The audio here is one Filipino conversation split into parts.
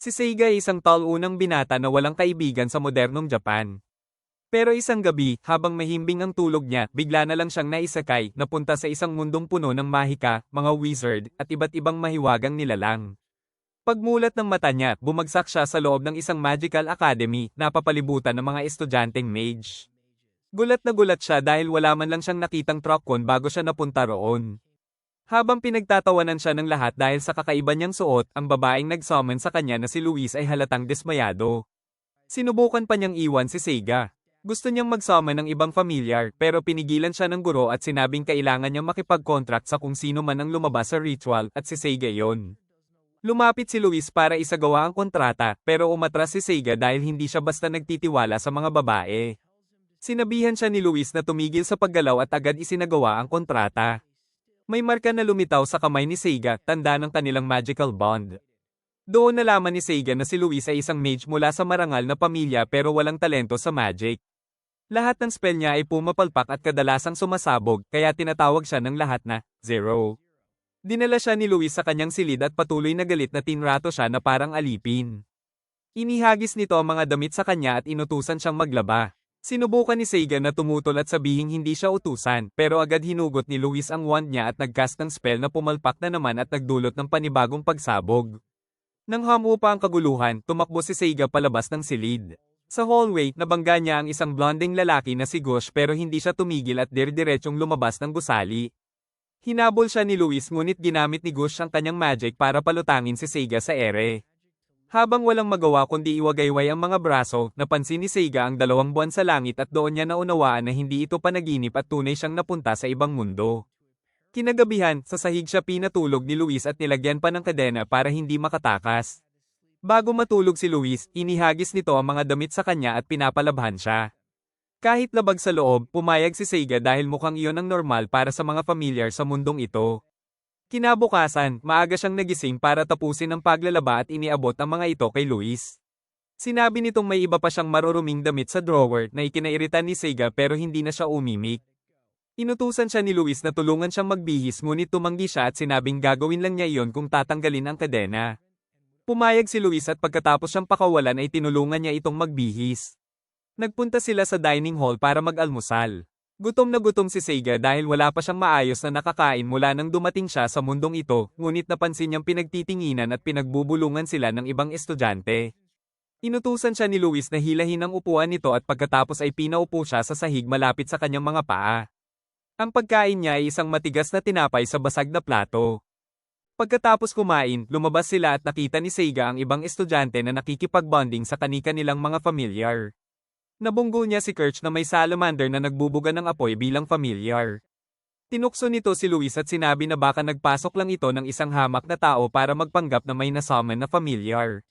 Si Seiga ay isang taunang binata na walang kaibigan sa modernong Japan. Pero isang gabi, habang mahimbing ang tulog niya, bigla na lang siyang naisakay, napunta sa isang mundong puno ng mahika, mga wizard, at iba't ibang mahiwagang nilalang. Pagmulat ng mata niya, bumagsak siya sa loob ng isang magical academy, napapalibutan ng mga estudyanteng mage. Gulat na gulat siya dahil wala man lang siyang nakitang Trokkon bago siya napunta roon. Habang pinagtatawanan siya ng lahat dahil sa kakaiba niyang suot, ang babaeng nag-summon sa kanya na si Luis ay halatang dismayado. Sinubukan pa niyang iwan si Seiga. Gusto niyang mag-summon ng ibang familiar pero pinigilan siya ng guro at sinabing kailangan niyang makipag-contract sa kung sino man ang lumabas sa ritual at si Seiga yon. Lumapit si Luis para isagawa ang kontrata pero umatras si Seiga dahil hindi siya basta nagtitiwala sa mga babae. Sinabihan siya ni Luis na tumigil sa paggalaw at agad isinagawa ang kontrata. May marka na lumitaw sa kamay ni Seiga, tanda ng kanilang magical bond. Doon nalaman ni Seiga na si Luis ay isang mage mula sa marangal na pamilya pero walang talento sa magic. Lahat ng spell niya ay pumapalpak at kadalasang sumasabog, kaya tinatawag siya ng lahat na Zero. Dinala siya ni Luis sa kanyang silid at patuloy na galit na tinrato siya na parang alipin. Inihagis nito ang mga damit sa kanya at inutusan siyang maglaba. Sinubukan ni Seiga na tumutol at sabihing hindi siya utusan, pero agad hinugot ni Luis ang wand niya at nagcast ng spell na pumalpak na naman at nagdulot ng panibagong pagsabog. Nang hamuo pa ang kaguluhan, tumakbo si Seiga palabas ng silid. Sa hallway, nabangga niya ang isang blonding lalaki na si Gosh pero hindi siya tumigil at dire-diretsong lumabas ng gusali. Hinabol siya ni Luis ngunit ginamit ni Gosh ang kanyang magic para palutangin si Seiga sa ere. Habang walang magawa kundi iwagayway ang mga braso, napansin ni Seiga ang 2 buwan sa langit at doon niya naunawaan na hindi ito panaginip at tunay siyang napunta sa ibang mundo. Kinagabihan, sa sahig siya pinatulog ni Luis at nilagyan pa ng kadena para hindi makatakas. Bago matulog si Luis, inihagis nito ang mga damit sa kanya at pinapalabhan siya. Kahit labag sa loob, pumayag si Seiga dahil mukhang iyon ang normal para sa mga familiar sa mundong ito. Kinabukasan, maaga siyang nagising para tapusin ang paglalaba at iniabot ang mga ito kay Luis. Sinabi nitong may iba pa siyang maruruming damit sa drawer na ikinairitan ni Seiga pero hindi na siya umimik. Inutusan siya ni Luis na tulungan siyang magbihis ngunit tumanggi siya at sinabing gagawin lang niya iyon kung tatanggalin ang kadena. Pumayag si Luis at pagkatapos siyang pakawalan ay tinulungan niya itong magbihis. Nagpunta sila sa dining hall para mag-almusal. Gutom na gutom si Seiga dahil wala pa siyang maayos na nakakain mula nang dumating siya sa mundong ito, ngunit napansin niyang pinagtitinginan at pinagbubulungan sila ng ibang estudyante. Inutusan siya ni Luis na hilahin ang upuan nito at pagkatapos ay pinaupo siya sa sahig malapit sa kanyang mga paa. Ang pagkain niya ay isang matigas na tinapay sa basag na plato. Pagkatapos kumain, lumabas sila at nakita ni Seiga ang ibang estudyante na nakikipag-bonding sa kani-kanilang mga familiar. Nabunggo niya si Kirch na may salamander na nagbubuga ng apoy bilang familiar. Tinukso nito si Luis at sinabi na baka nagpasok lang ito ng isang hamak na tao para magpanggap na may nasummon na familiar.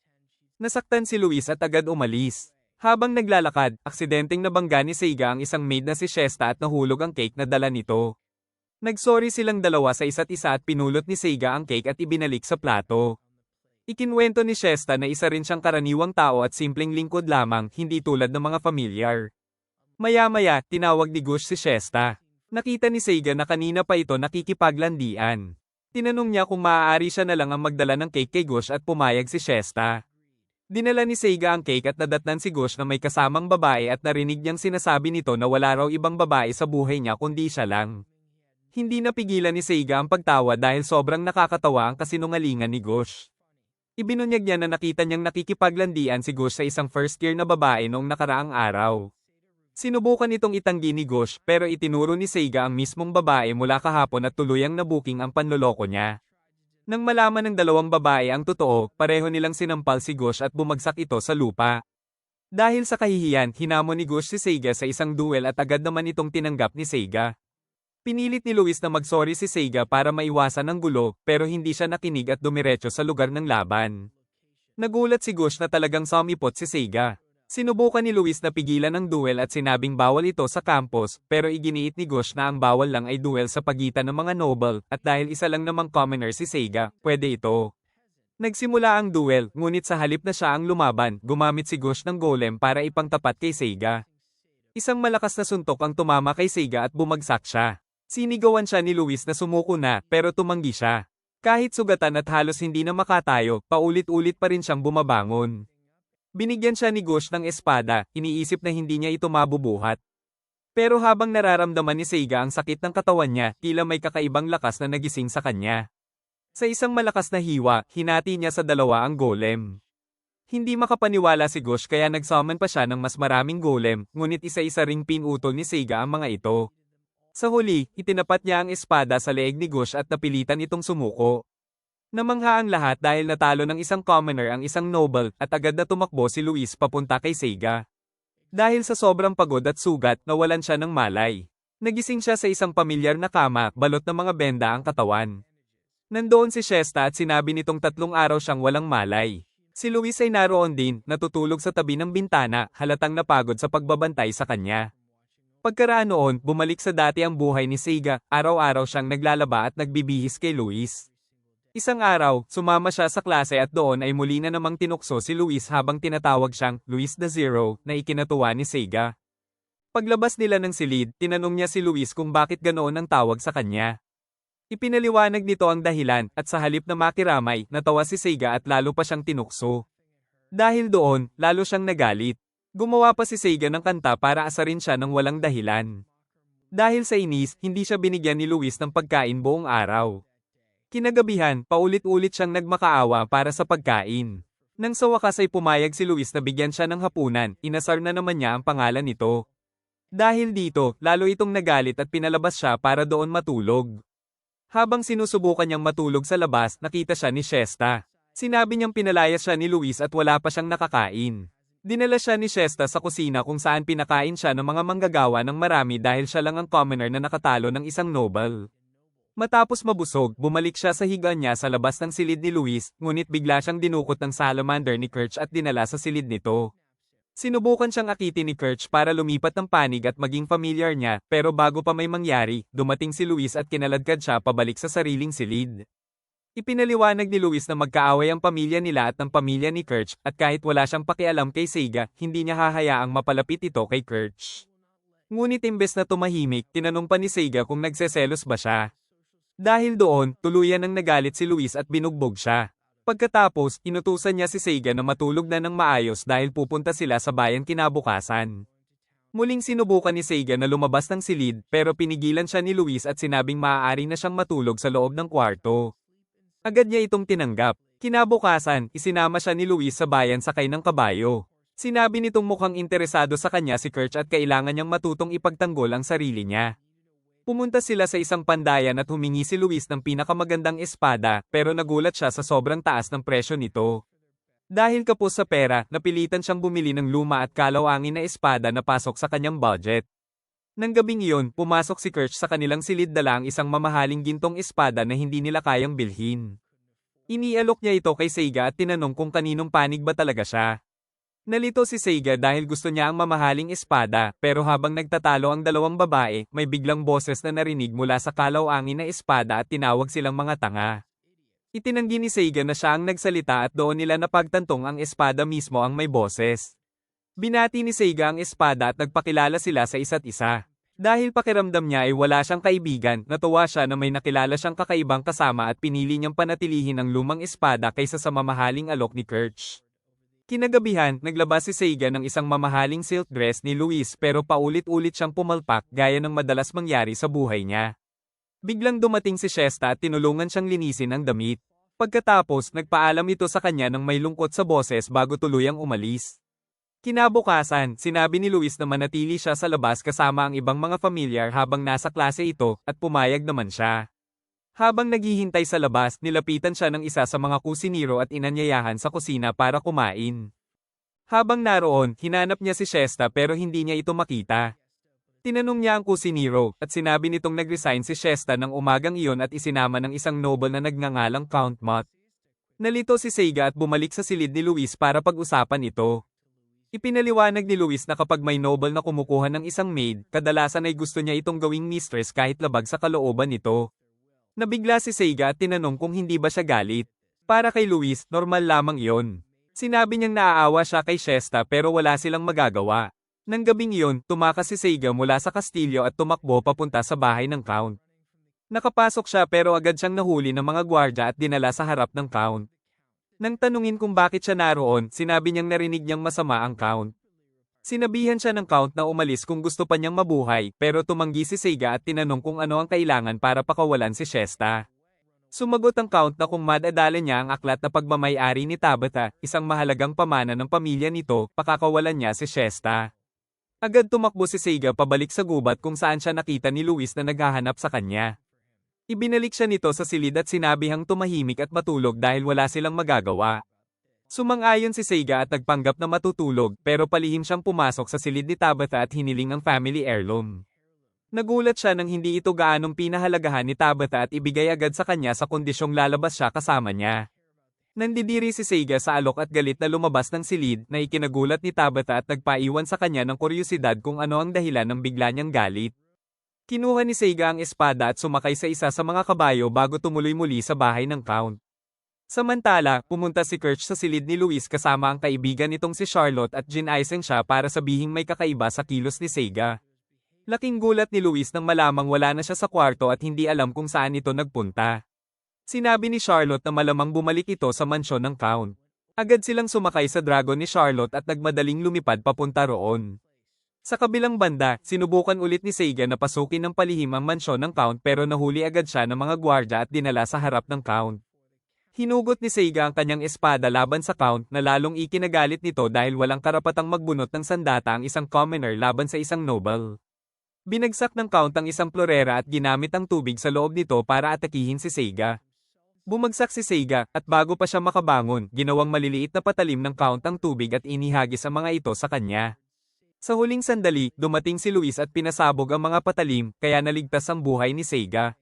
Nasaktan si Luis at agad umalis. Habang naglalakad, aksidenteng nabangga ni Seiga ang isang maid na si Shesta at nahulog ang cake na dala nito. Nagsorry silang dalawa sa isa't isa at pinulot ni Seiga ang cake at ibinalik sa plato. Ikinwento ni Shesta na isa rin siyang karaniwang tao at simpleng lingkod lamang, hindi tulad ng mga familiar. Maya-maya, tinawag ni Gush si Shesta. Nakita ni Seiga na kanina pa ito nakikipaglandian. Tinanong niya kung maaari siya na lang ang magdala ng cake kay Gush at pumayag si Shesta. Dinala ni Seiga ang cake at nadatnan si Gush na may kasamang babae at narinig niyang sinasabi nito na wala raw ibang babae sa buhay niya kundi siya lang. Hindi napigilan ni Seiga ang pagtawa dahil sobrang nakakatawa ang kasinungalingan ni Gush. Ibinunyag niya na nakita niyang nakikipaglandian si Gush sa isang first year na babae noong nakaraang araw. Sinubukan itong itanggi ni Gush pero itinuro ni Seiga ang mismong babae mula kahapon at tuluyang nabuking ang panloloko niya. Nang malaman ng 2 babae ang totoo, pareho nilang sinampal si Gush at bumagsak ito sa lupa. Dahil sa kahihiyan, hinamon ni Gush si Seiga sa isang duel at agad naman itong tinanggap ni Seiga. Pinilit ni Luis na magsorry si Seiga para maiwasan ang gulo, pero hindi siya nakinig at dumiretso sa lugar ng laban. Nagulat si Gush na talagang sumipot si Seiga. Sinubukan ni Luis na pigilan ang duel at sinabing bawal ito sa campus, pero iginiit ni Gush na ang bawal lang ay duel sa pagitan ng mga noble, at dahil isa lang namang commoner si Seiga, pwede ito. Nagsimula ang duel, ngunit sa halip na siya ang lumaban, gumamit si Gush ng golem para ipangtapat kay Seiga. Isang malakas na suntok ang tumama kay Seiga at bumagsak siya. Sinigawan siya ni Luis na sumuko na, pero tumanggi siya. Kahit sugatan at halos hindi na makatayo, paulit-ulit pa rin siyang bumabangon. Binigyan siya ni Gush ng espada, iniisip na hindi niya ito mabubuhat. Pero habang nararamdaman ni Seiga ang sakit ng katawan niya, tila may kakaibang lakas na nagising sa kanya. Sa isang malakas na hiwa, hinati niya sa dalawa ang golem. Hindi makapaniwala si Gush kaya nagsummon pa siya ng mas maraming golem, ngunit isa-isa ring pinutol ni Seiga ang mga ito. Sa huli, itinapat niya ang espada sa leeg ni Gush at napilitan itong sumuko. Namangha ang lahat dahil natalo ng isang commoner ang isang noble at agad na tumakbo si Luis papunta kay Seiga. Dahil sa sobrang pagod at sugat, nawalan siya ng malay. Nagising siya sa isang pamilyar na kama, balot ng mga benda ang katawan. Nandoon si Shesta at sinabi nitong 3 araw siyang walang malay. Si Luis ay naroon din, natutulog sa tabi ng bintana, halatang napagod sa pagbabantay sa kanya. Pagkaraan noon, bumalik sa dati ang buhay ni Seiga, araw-araw siyang naglalaba at nagbibihis kay Luis. Isang araw, sumama siya sa klase at doon ay muli na namang tinukso si Luis habang tinatawag siyang Luis the Zero na ikinatuwa ni Seiga. Paglabas nila ng silid, tinanong niya si Luis kung bakit ganoon ang tawag sa kanya. Ipinaliwanag nito ang dahilan at sa halip na makiramay, natawa si Seiga at lalo pa siyang tinukso. Dahil doon, lalo siyang nagalit. Gumawa pa si Seiga ng kanta para asarin siya ng walang dahilan. Dahil sa inis, hindi siya binigyan ni Luis ng pagkain buong araw. Kinagabihan, paulit-ulit siyang nagmakaawa para sa pagkain. Nang sa wakas ay pumayag si Luis na bigyan siya ng hapunan, inasar na naman niya ang pangalan nito. Dahil dito, lalo itong nagalit at pinalabas siya para doon matulog. Habang sinusubukan niyang matulog sa labas, nakita siya ni Shesta. Sinabi niyang pinalayas siya ni Luis at wala pa siyang nakakain. Dinala siya ni Shesta sa kusina kung saan pinakain siya ng mga manggagawa ng marami dahil siya lang ang commoner na nakatalo ng isang noble. Matapos mabusog, bumalik siya sa higa niya sa labas ng silid ni Luis, ngunit bigla siyang dinukot ng salamander ni Kerch at dinala sa silid nito. Sinubukan siyang akitin ni Kerch para lumipat ng panig at maging familiar niya, pero bago pa may mangyari, dumating si Luis at kinaladkad siya pabalik sa sariling silid. Ipinaliwanag ni Luis na magkaaway ang pamilya nila at ng pamilya ni Kerch, at kahit wala siyang pakialam kay Seiga, hindi niya hahayaang mapalapit ito kay Kerch. Ngunit imbes na tumahimik, tinanong pa ni Seiga kung nagseselos ba siya. Dahil doon, tuluyan nang nagalit si Luis at binugbog siya. Pagkatapos, inutusan niya si Seiga na matulog na ng maayos dahil pupunta sila sa bayan kinabukasan. Muling sinubukan ni Seiga na lumabas ng silid pero pinigilan siya ni Luis at sinabing maaari na siyang matulog sa loob ng kwarto. Agad niya itong tinanggap. Kinabukasan, isinama siya ni Luis sa bayan sakay ng kabayo. Sinabi nitong mukhang interesado sa kanya si Kerch at kailangan niyang matutong ipagtanggol ang sarili niya. Pumunta sila sa isang pandayan at humingi si Luis ng pinakamagandang espada, pero nagulat siya sa sobrang taas ng presyo nito. Dahil kapos sa pera, napilitan siyang bumili ng luma at kalawangin na espada na pasok sa kanyang budget. Nang gabing iyon, pumasok si Kerch sa kanilang silid dala ang isang mamahaling gintong espada na hindi nila kayang bilhin. Inialok niya ito kay Seiga at tinanong kung kaninong panig ba talaga siya. Nalito si Seiga dahil gusto niya ang mamahaling espada, pero habang nagtatalo ang dalawang babae, may biglang boses na narinig mula sa kalawangin na espada at tinawag silang mga tanga. Itinanggi ni Seiga na siya ang nagsalita at doon nila napagtantong ang espada mismo ang may boses. Binati ni Seiga ang espada at nagpakilala sila sa isa't isa. Dahil pakiramdam niya ay wala siyang kaibigan, natuwa siya na may nakilala siyang kakaibang kasama at pinili niyang panatilihin ang lumang espada kaysa sa mamahaling alok ni Kerch. Kinagabihan, naglabas si Seiga ng isang mamahaling silk dress ni Luis pero paulit-ulit siyang pumalpak gaya ng madalas mangyari sa buhay niya. Biglang dumating si Shesta at tinulungan siyang linisin ang damit. Pagkatapos, nagpaalam ito sa kanya ng may lungkot sa boses bago tuluyang umalis. Kinabukasan, sinabi ni Luis na manatili siya sa labas kasama ang ibang mga familiar habang nasa klase ito at pumayag naman siya. Habang naghihintay sa labas, nilapitan siya ng isa sa mga kusinero at inanyayahan sa kusina para kumain. Habang naroon, hinanap niya si Shesta pero hindi niya ito makita. Tinanong niya ang kusinero at sinabi nitong nag-resign si Shesta ng umagang iyon at isinama ng isang noble na nagngangalang Count Mott. Nalito si Seiga at bumalik sa silid ni Luis para pag-usapan ito. Ipinaliwanag ni Luis na kapag may noble na kumukuha ng isang maid, kadalasan ay gusto niya itong gawing mistress kahit labag sa kalooban nito. Nabigla si Seiga at tinanong kung hindi ba siya galit. Para kay Luis, normal lamang iyon. Sinabi niyang naaawa siya kay Shesta pero wala silang magagawa. Nang gabing iyon, tumakas si Seiga mula sa kastilyo at tumakbo papunta sa bahay ng Count. Nakapasok siya pero agad siyang nahuli ng mga gwardya at dinala sa harap ng Count. Nang tanungin kung bakit siya naroon, sinabi niyang narinig niyang masama ang Count. Sinabihan siya ng Count na umalis kung gusto pa niyang mabuhay, pero tumanggi si Seiga at tinanong kung ano ang kailangan para pakawalan si Shesta. Sumagot ang Count na kung madadala niya ang aklat na pagmamay-ari ni Tabitha, isang mahalagang pamana ng pamilya nito, pakakawalan niya si Shesta. Agad tumakbo si Seiga pabalik sa gubat kung saan siya nakita ni Luis na naghahanap sa kanya. Ibinalik siya nito sa silid at sinabihang tumahimik at matulog dahil wala silang magagawa. Sumang-ayon si Seiga at nagpanggap na matutulog pero palihim siyang pumasok sa silid ni Tabitha at hiniling ang family heirloom. Nagulat siya nang hindi ito gaanong pinahalagahan ni Tabitha at ibigay agad sa kanya sa kondisyong lalabas siya kasama niya. Nandidiri si Seiga sa alok at galit na lumabas ng silid na ikinagulat ni Tabitha at nagpaiwan sa kanya ng kuryosidad kung ano ang dahilan ng bigla niyang galit. Kinuha ni Seiga ang espada at sumakay sa isa sa mga kabayo bago tumuloy muli sa bahay ng Count. Samantala, pumunta si Kirch sa silid ni Luis kasama ang kaibigan nitong si Charlotte at ginaising siya para sabihing may kakaiba sa kilos ni Seiga. Laking gulat ni Luis nang malamang wala na siya sa kwarto at hindi alam kung saan ito nagpunta. Sinabi ni Charlotte na malamang bumalik ito sa mansyon ng Count. Agad silang sumakay sa dragon ni Charlotte at nagmadaling lumipad papunta roon. Sa kabilang banda, sinubukan ulit ni Seiga na pasukin ng palihim ang mansyon ng Count pero nahuli agad siya ng mga gwardya at dinala sa harap ng Count. Hinugot ni Seiga ang kanyang espada laban sa Count na lalong ikinagalit nito dahil walang karapatang magbunot ng sandata ang isang commoner laban sa isang noble. Binagsak ng Count ang isang florera at ginamit ang tubig sa loob nito para atakihin si Seiga. Bumagsak si Seiga at bago pa siya makabangon, ginawang maliliit na patalim ng Count ang tubig at inihagis ang mga ito sa kanya. Sa huling sandali, dumating si Luis at pinasabog ang mga patalim, kaya naligtas ang buhay ni Seiga.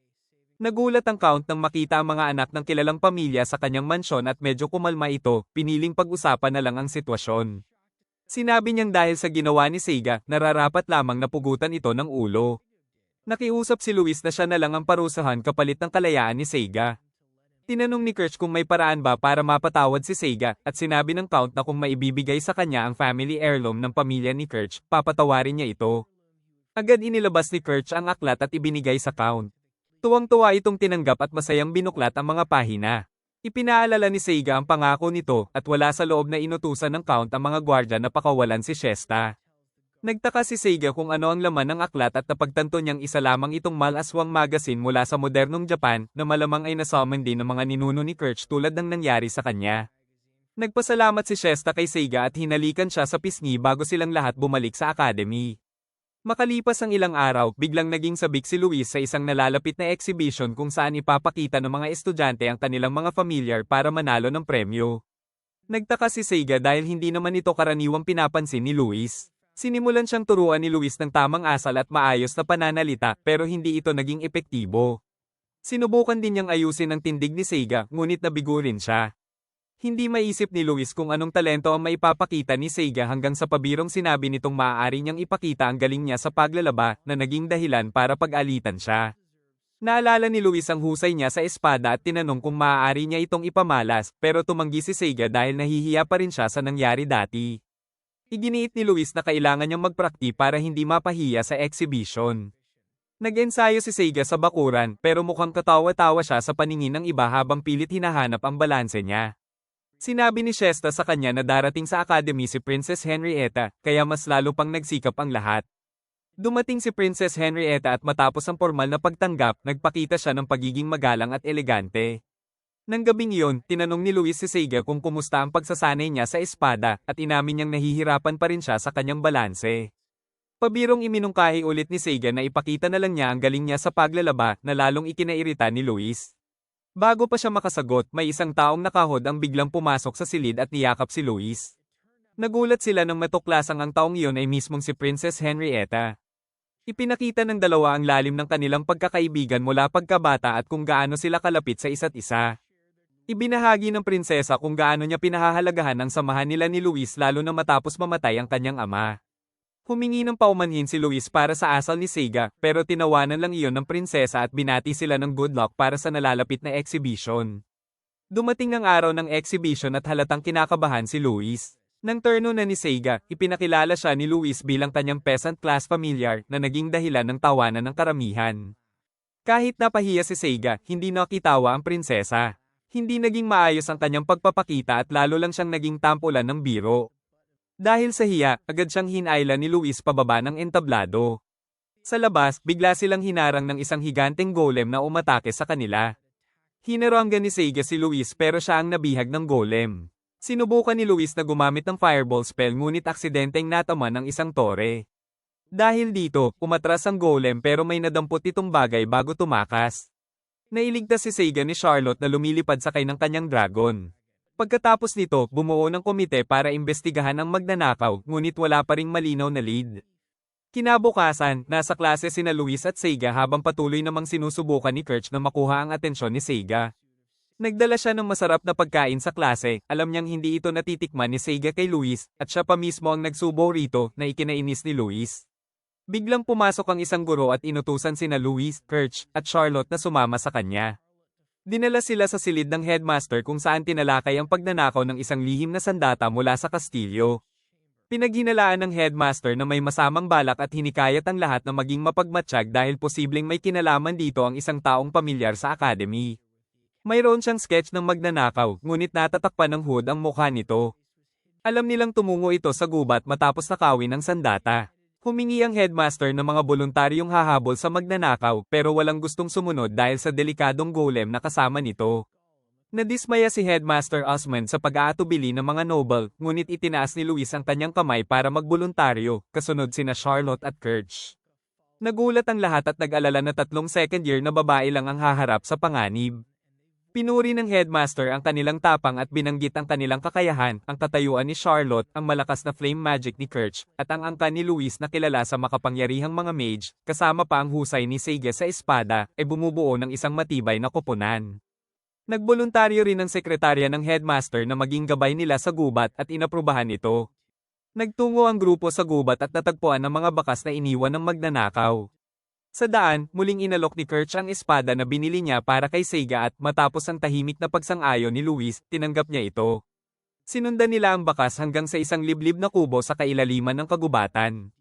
Nagulat ang Count nang makita ang mga anak ng kilalang pamilya sa kanyang mansyon at medyo kumalma ito, piniling pag-usapan na lang ang sitwasyon. Sinabi niyang dahil sa ginawa ni Seiga, nararapat lamang napugutan ito ng ulo. Nakiusap si Luis na siya na lang ang parusahan kapalit ng kalayaan ni Seiga. Tinanong ni Kirch kung may paraan ba para mapatawad si Seiga at sinabi ng Count na kung maibibigay sa kanya ang family heirloom ng pamilya ni Kirch, papatawarin niya ito. Agad inilabas ni Kirch ang aklat at ibinigay sa Count. Tuwang-tuwa itong tinanggap at masayang binuklat ang mga pahina. Ipinaalala ni Seiga ang pangako nito at wala sa loob na inutusan ng Count ang mga gwardya na pakawalan si Shesta. Nagtaka si Seiga kung ano ang laman ng aklat at napagtanto niyang isa lamang itong malaswang magazine mula sa modernong Japan na malamang ay nasummon din ng mga ninuno ni Kirch tulad ng nangyari sa kanya. Nagpasalamat si Shesta kay Seiga at hinalikan siya sa pisngi bago silang lahat bumalik sa academy. Makalipas ang ilang araw, biglang naging sabik si Luis sa isang nalalapit na exhibition kung saan ipapakita ng mga estudyante ang kanilang mga familiar para manalo ng premyo. Nagtaka si Seiga dahil hindi naman ito karaniwang pinapansin ni Luis. Sinimulan siyang turuan ni Luis ng tamang asal at maayos na pananalita pero hindi ito naging epektibo. Sinubukan din niyang ayusin ang tindig ni Seiga ngunit nabigo rin siya. Hindi maisip ni Luis kung anong talento ang maipapakita ni Seiga hanggang sa pabirong sinabi nitong maaari niyang ipakita ang galing niya sa paglalaba na naging dahilan para pag-alitan siya. Naalala ni Luis ang husay niya sa espada at tinanong kung maaari niya itong ipamalas pero tumanggi si Seiga dahil nahihiya pa rin siya sa nangyari dati. Iginiit ni Luis na kailangan niyang magprakti para hindi mapahiya sa exhibition. Nag-ensayo si Seiga sa bakuran pero mukhang katawa-tawa siya sa paningin ng iba habang pilit hinahanap ang balanse niya. Sinabi ni Shesta sa kanya na darating sa academy si Princess Henrietta, kaya mas lalo pang nagsikap ang lahat. Dumating si Princess Henrietta at matapos ang formal na pagtanggap, nagpakita siya ng pagiging magalang at elegante. Nang gabing iyon, tinanong ni Luis si Seiga kung kumusta ang pagsasanay niya sa espada at inamin niyang nahihirapan pa rin siya sa kanyang balanse. Pabirong iminungkahi ulit ni Seiga na ipakita na lang niya ang galing niya sa paglalaba na lalong ikinairita ni Luis. Bago pa siya makasagot, may isang taong nakahod ang biglang pumasok sa silid at niyakap si Luis. Nagulat sila nang matuklasang ang taong iyon ay mismong si Princess Henrietta. Ipinakita ng dalawa ang lalim ng kanilang pagkakaibigan mula pagkabata at kung gaano sila kalapit sa isa't isa. Ibinahagi ng prinsesa kung gaano niya pinahahalagahan ang samahan nila ni Luis lalo na matapos mamatay ang kanyang ama. Humingi ng paumanhin si Luis para sa asal ni Seiga pero tinawanan lang iyon ng prinsesa at binati sila ng good luck para sa nalalapit na exhibition. Dumating ang araw ng exhibition at halatang kinakabahan si Luis. Nang turno na ni Seiga, ipinakilala siya ni Luis bilang kanyang peasant class familiar na naging dahilan ng tawanan ng karamihan. Kahit napahiya si Seiga, hindi nakitawa ang prinsesa. Hindi naging maayos ang kanyang pagpapakita at lalo lang siyang naging tampulan ng biro. Dahil sa hiya, agad siyang hinayla ni Luis pababa ng entablado. Sa labas, bigla silang hinarang ng isang higanteng golem na umatake sa kanila. Hinarangan ni Seiga si Luis pero siya ang nabihag ng golem. Sinubukan ni Luis na gumamit ng fireball spell ngunit aksidenteng natama ng isang tore. Dahil dito, umatras ang golem pero may nadampot itong bagay bago tumakas. Nailigtas si Seiga ni Charlotte na lumilipad sakay ng kanyang dragon. Pagkatapos nito, bumuo ng komite para imbestigahan ang magnanakaw ngunit wala pa ring malinaw na lead. Kinabukasan, nasa klase sina Luis at Seiga habang patuloy namang sinusubukan ni Kirch na makuha ang atensyon ni Seiga. Nagdala siya ng masarap na pagkain sa klase, alam niyang hindi ito natitikman ni Seiga kay Luis, at siya pa mismo ang nagsubo rito na ikinainis ni Luis. Biglang pumasok ang isang guro at inutusan sina Luis, Kirch, at Charlotte na sumama sa kanya. Dinala sila sa silid ng headmaster kung saan tinalakay ang pagnanakaw ng isang lihim na sandata mula sa kastilyo. Pinaghinalaan ng headmaster na may masamang balak at hinikayat ang lahat na maging mapagmatsyag dahil posibleng may kinalaman dito ang isang taong pamilyar sa academy. Mayroon siyang sketch ng magnanakaw, ngunit natatakpan ng hood ang mukha nito. Alam nilang tumungo ito sa gubat matapos nakawin ng sandata. Humingi ang headmaster ng mga voluntaryong hahabol sa magnanakaw pero walang gustong sumunod dahil sa delikadong golem na kasama nito. Nadismaya si Headmaster Osmond sa pag-aatubili ng mga noble, ngunit itinaas ni Luis ang kanyang kamay para magboluntaryo, kasunod sina Charlotte at Kirch. Nagulat ang lahat at nag-alala na 3 second year na babae lang ang haharap sa panganib. Pinuri ng headmaster ang kanilang tapang at binanggit ang kanilang kakayahan, ang katayuan ni Charlotte, ang malakas na flame magic ni Kirch, at ang angka ni Luis na kilala sa makapangyarihang mga mage, kasama pa ang husay ni Seiga sa espada, ay bumubuo ng isang matibay na koponan. Nagboluntaryo rin ang sekretarya ng headmaster na maging gabay nila sa gubat at inaprubahan ito. Nagtungo ang grupo sa gubat at natagpuan ang mga bakas na iniwan ng magnanakaw. Sa daan, muling inalok ni Kirch ang espada na binili niya para kay Seiga at matapos ang tahimik na pagsang-ayon ni Luis, tinanggap niya ito. Sinundan nila ang bakas hanggang sa isang liblib na kubo sa kailaliman ng kagubatan.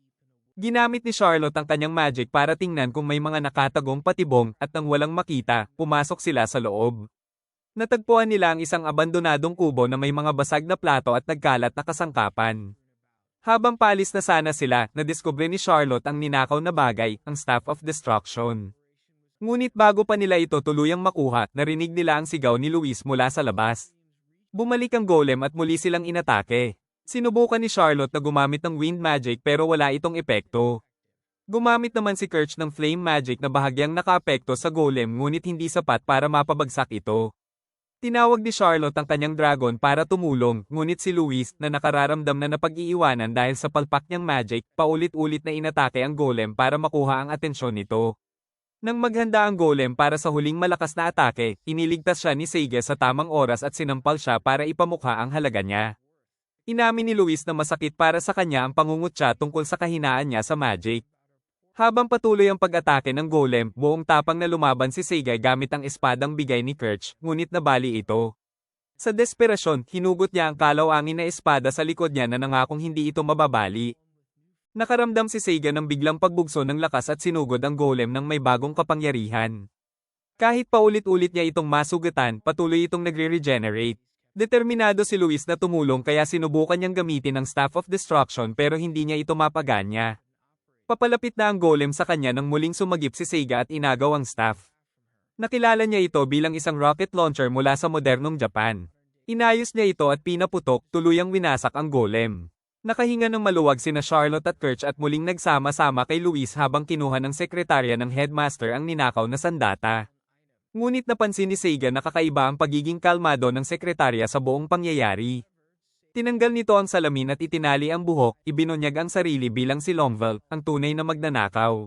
Ginamit ni Charlotte ang kanyang magic para tingnan kung may mga nakatagong patibong at nang walang makita, pumasok sila sa loob. Natagpuan nila ang isang abandonadong kubo na may mga basag na plato at nagkalat na kasangkapan. Habang paalis na sana sila, nadiskubre ni Charlotte ang ninakaw na bagay, ang Staff of Destruction. Ngunit bago pa nila ito tuluyang makuha, narinig nila ang sigaw ni Luis mula sa labas. Bumalik ang golem at muli silang inatake. Sinubukan ni Charlotte na gumamit ng wind magic pero wala itong epekto. Gumamit naman si Kirch ng flame magic na bahagyang nakaapekto sa golem ngunit hindi sapat para mapabagsak ito. Tinawag ni Charlotte ang kanyang dragon para tumulong, ngunit si Luis, na nakararamdam na napag-iiwanan dahil sa palpak niyang magic, paulit-ulit na inatake ang golem para makuha ang atensyon nito. Nang maghanda ang golem para sa huling malakas na atake, iniligtas siya ni Seiga sa tamang oras at sinampal siya para ipamukha ang halaga niya. Inamin ni Luis na masakit para sa kanya ang pangungutya tungkol sa kahinaan niya sa magic. Habang patuloy ang pag-atake ng golem, buong tapang na lumaban si Seiga gamit ang espadang bigay ni Kirch, ngunit nabali ito. Sa desperasyon, hinugot niya ang kalawangin na espada sa likod niya na nangakong hindi ito mababali. Nakaramdam si Seiga ng biglang pagbugso ng lakas at sinugod ang golem ng may bagong kapangyarihan. Kahit paulit-ulit niya itong masugatan, patuloy itong nagre-regenerate. Determinado si Luis na tumulong kaya sinubukan niyang gamitin ang Staff of Destruction pero hindi niya ito mapaganya. Papalapit na ang golem sa kanya nang muling sumagip si Seiga at inagaw ang staff. Nakilala niya ito bilang isang rocket launcher mula sa modernong Japan. Inayos niya ito at pinaputok, tuluyang winasak ang golem. Nakahinga ng maluwag sina Charlotte at Kirch at muling nagsama-sama kay Luis habang kinuha ng sekretarya ng headmaster ang ninakaw na sandata. Ngunit napansin ni Seiga na kakaiba ang pagiging kalmado ng sekretarya sa buong pangyayari. Tinanggal nito ang salamin at itinali ang buhok, ibinunyag ang sarili bilang si Longvel, ang tunay na magnanakaw.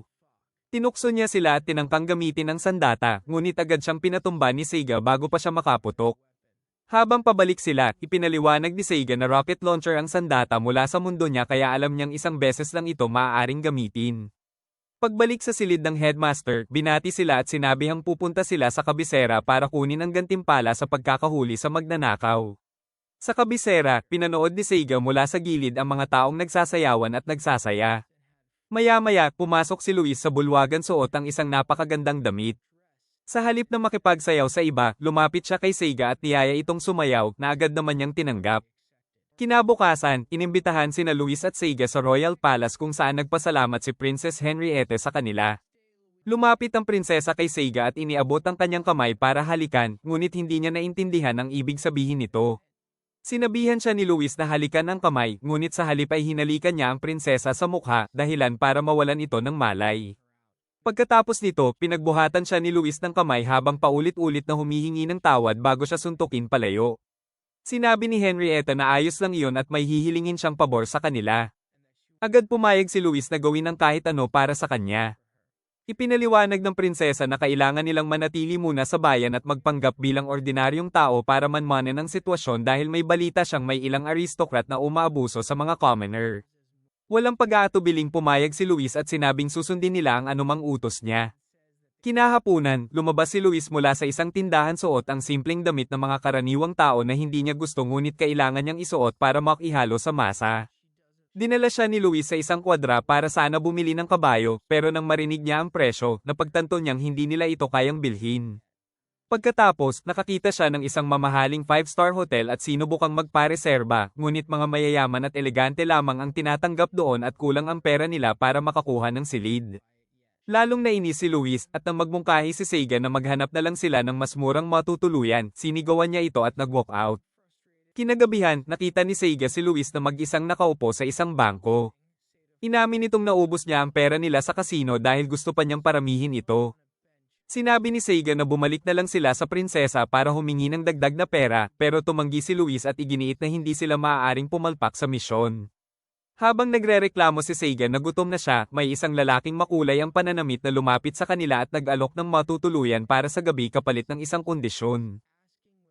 Tinukso niya sila at tinangkang gamitin ang sandata, ngunit agad siyang pinatumba ni Seiga bago pa siya makaputok. Habang pabalik sila, ipinaliwanag ni Seiga na rocket launcher ang sandata mula sa mundo niya kaya alam niyang isang beses lang ito maaaring gamitin. Pagbalik sa silid ng headmaster, binati sila at sinabihang pupunta sila sa kabisera para kunin ang gantimpala sa pagkakahuli sa magnanakaw. Sa kabisera, pinanood ni Seiga mula sa gilid ang mga taong nagsasayawan at nagsasaya. Maya-maya, pumasok si Luis sa bulwagan suot ang isang napakagandang damit. Sa halip na makipagsayaw sa iba, lumapit siya kay Seiga at niyaya itong sumayaw na agad naman niyang tinanggap. Kinabukasan, inimbitahan sina Luis at Seiga sa Royal Palace kung saan nagpasalamat si Princess Henriette sa kanila. Lumapit ang prinsesa kay Seiga at iniabot ang kanyang kamay para halikan, ngunit hindi niya naintindihan ang ibig sabihin nito. Sinabihan siya ni Luis na halikan ang kamay, ngunit sa halip ay hinalikan niya ang prinsesa sa mukha, dahilan para mawalan ito ng malay. Pagkatapos nito, pinagbuhatan siya ni Luis ng kamay habang paulit-ulit na humihingi ng tawad bago siya suntukin palayo. Sinabi ni Henrietta na ayos lang iyon at may hihilingin siyang pabor sa kanila. Agad pumayag si Luis na gawin ang kahit ano para sa kanya. Ipinaliwanag ng prinsesa na kailangan nilang manatili muna sa bayan at magpanggap bilang ordinaryong tao para manmanan ang sitwasyon dahil may balita siyang may ilang aristokrat na umaabuso sa mga commoner. Walang pag-aatubiling pumayag si Luis at sinabing susundin nila ang anumang utos niya. Kinahapunan, lumabas si Luis mula sa isang tindahan suot ang simpleng damit ng mga karaniwang tao na hindi niya gusto ngunit kailangan niyang isuot para makihalo sa masa. Dinala siya ni Luis sa isang kwadra para sana bumili ng kabayo, pero nang marinig niya ang presyo, napagtanto niyang hindi nila ito kayang bilhin. Pagkatapos, nakakita siya ng isang mamahaling 5-star hotel at sinubukang magpareserba, ngunit mga mayayaman at elegante lamang ang tinatanggap doon at kulang ang pera nila para makakuha ng silid. Lalong nainis si Luis at nang magmungkahi si Seiga na maghanap na lang sila ng mas murang matutuluyan, sinigawan niya ito at nag-walk out. Kinagabihan, nakita ni Seiga si Luis na mag-isang nakaupo sa isang bangko. Inamin nitong naubos niya ang pera nila sa kasino dahil gusto pa niyang paramihin ito. Sinabi ni Seiga na bumalik na lang sila sa prinsesa para humingi ng dagdag na pera, pero tumanggi si Luis at iginiit na hindi sila maaaring pumalpak sa misyon. Habang nagrereklamo si Seiga na gutom na siya, may isang lalaking makulay ang pananamit na lumapit sa kanila at nag-alok ng matutuluyan para sa gabi kapalit ng isang kondisyon.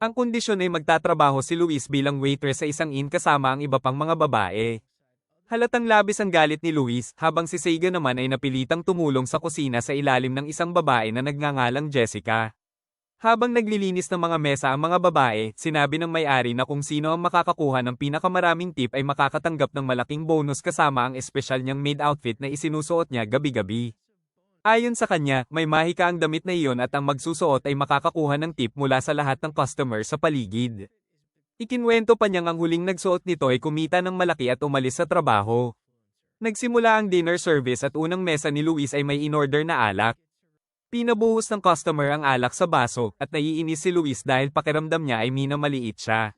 Ang kondisyon ay magtatrabaho si Luis bilang waitress sa isang inn kasama ang iba pang mga babae. Halatang labis ang galit ni Luis, habang si Seiga naman ay napilitang tumulong sa kusina sa ilalim ng isang babae na nagngangalang Jessica. Habang naglilinis ng mga mesa ang mga babae, sinabi ng may-ari na kung sino ang makakakuha ng pinakamaraming tip ay makakatanggap ng malaking bonus kasama ang espesyal niyang maid outfit na isinusuot niya gabi-gabi. Ayon sa kanya, may mahika ang damit na iyon at ang magsusuot ay makakakuha ng tip mula sa lahat ng customer sa paligid. Ikinwento pa niyang ang huling nagsuot nito ay kumita ng malaki at umalis sa trabaho. Nagsimula ang dinner service at unang mesa ni Luis ay may in-order na alak. Pinabuhos ng customer ang alak sa baso at naiinis si Luis dahil pakiramdam niya ay minamaliit siya.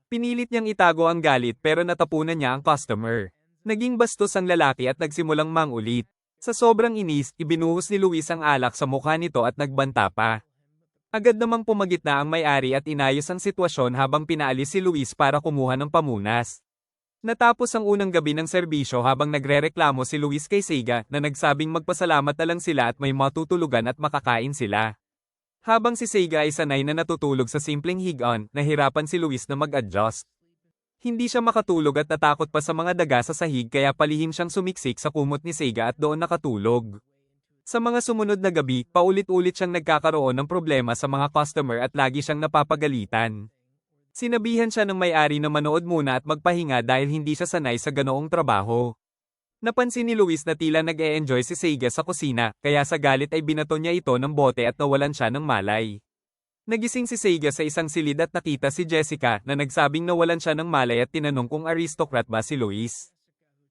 Pinilit niyang itago ang galit pero natapunan niya ang customer. Naging bastos ang lalaki at nagsimulang mangulit. Sa sobrang inis, ibinuhos ni Luis ang alak sa mukha nito at nagbanta pa. Agad namang pumagitna ang may-ari at inayos ang sitwasyon habang pinaalis si Luis para kumuha ng pamunas. Natapos ang unang gabi ng serbisyo habang nagrereklamo si Luis kay Seiga na nagsabing magpasalamat na lang sila at may matutulugan at makakain sila. Habang si Seiga ay sanay na natutulog sa simpleng hig-on, nahirapan si Luis na mag-adjust. Hindi siya makatulog at natakot pa sa mga daga sa sahig kaya palihim siyang sumiksik sa kumot ni Seiga at doon nakatulog. Sa mga sumunod na gabi, paulit-ulit siyang nagkakaroon ng problema sa mga customer at lagi siyang napapagalitan. Sinabihan siya ng may-ari na manood muna at magpahinga dahil hindi siya sanay sa ganoong trabaho. Napansin ni Luis na tila nag-e-enjoy si Seiga sa kusina, kaya sa galit ay binato niya ito ng bote at nawalan siya ng malay. Nagising si Seiga sa isang silid at nakita si Jessica na nagsabing nawalan siya ng malay at tinanong kung aristocrat ba si Luis.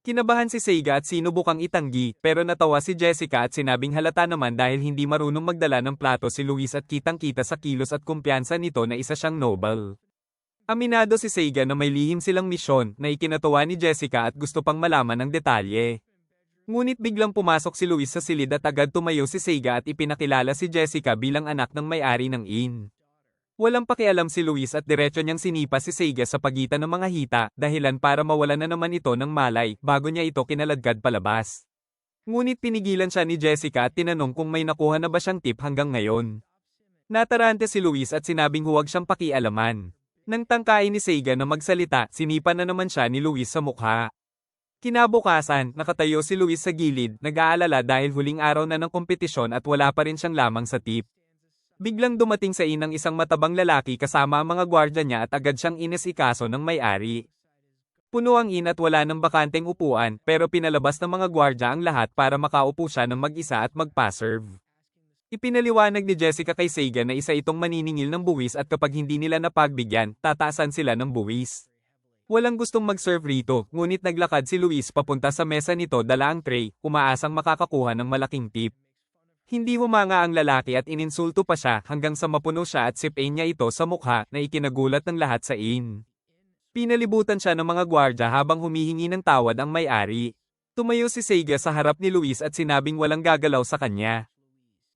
Kinabahan si Seiga at sinubukang itanggi, pero natawa si Jessica at sinabing halata naman dahil hindi marunong magdala ng plato si Luis at kitang-kita sa kilos at kumpiyansa nito na isa siyang noble. Aminado si Seiga na may lihim silang misyon na ikinatuwa ni Jessica at gusto pang malaman ang detalye. Ngunit biglang pumasok si Luis sa silid at agad tumayo si Seiga at ipinakilala si Jessica bilang anak ng may-ari ng inn. Walang pakialam si Luis at diretso niyang sinipa si Seiga sa pagitan ng mga hita, dahilan para mawalan na naman ito ng malay bago niya ito kinaladkad palabas. Ngunit pinigilan siya ni Jessica at tinanong kung may nakuha na ba siyang tip hanggang ngayon. Natarante si Luis at sinabing huwag siyang pakialaman. Nang tangkain ni Seiga na magsalita, sinipa na naman siya ni Luis sa mukha. Kinabukasan, nakatayo si Luis sa gilid, nag-aalala dahil huling araw na ng kompetisyon at wala pa rin siyang lamang sa tip. Biglang dumating sa inang isang matabang lalaki kasama ang mga gwardya niya at agad siyang inisikaso ng may-ari. Puno ang inn at wala ng bakanteng upuan, pero pinalabas ng mga gwardya ang lahat para makaupo siya ng mag-isa at magpa-serve. Ipinaliwanag ni Jessica kay Seiga na isa itong maniningil ng buwis at kapag hindi nila napagbigyan, tataasan sila ng buwis. Walang gustong mag-serve rito, ngunit naglakad si Luis papunta sa mesa nito dala ang tray, umaasang makakakuha ng malaking tip. Hindi humanga ang lalaki at ininsulto pa siya hanggang sa mapuno siya at sipain niya ito sa mukha na ikinagulat ng lahat sa inn. Pinalibutan siya ng mga gwardya habang humihingi ng tawad ang may-ari. Tumayo si Seiga sa harap ni Luis at sinabing walang gagalaw sa kanya.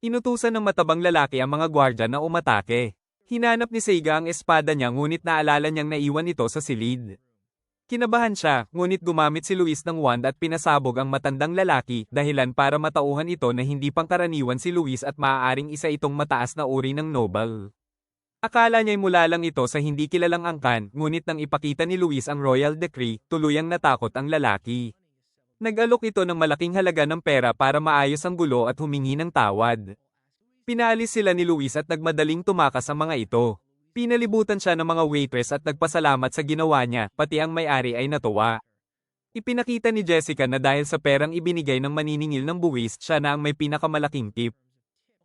Inutusan ng matabang lalaki ang mga gwardya na umatake. Hinanap ni Seiga ang espada niya ngunit naalala niyang naiwan ito sa silid. Kinabahan siya, ngunit gumamit si Luis ng wand at pinasabog ang matandang lalaki, dahilan para matauhan ito na hindi pangkaraniwan si Luis at maaaring isa itong mataas na uri ng noble. Akala niya'y mula lang ito sa hindi kilalang angkan, ngunit nang ipakita ni Luis ang royal decree, tuluyang natakot ang lalaki. Nag-alok ito ng malaking halaga ng pera para maayos ang gulo at humingi ng tawad. Pinaalis sila ni Luis at nagmadaling tumakas ang mga ito. Pinalibutan siya ng mga waitress at nagpasalamat sa ginawa niya, pati ang may-ari ay natuwa. Ipinakita ni Jessica na dahil sa perang ibinigay ng maniningil ng buwis, siya na ang may pinakamalaking tip.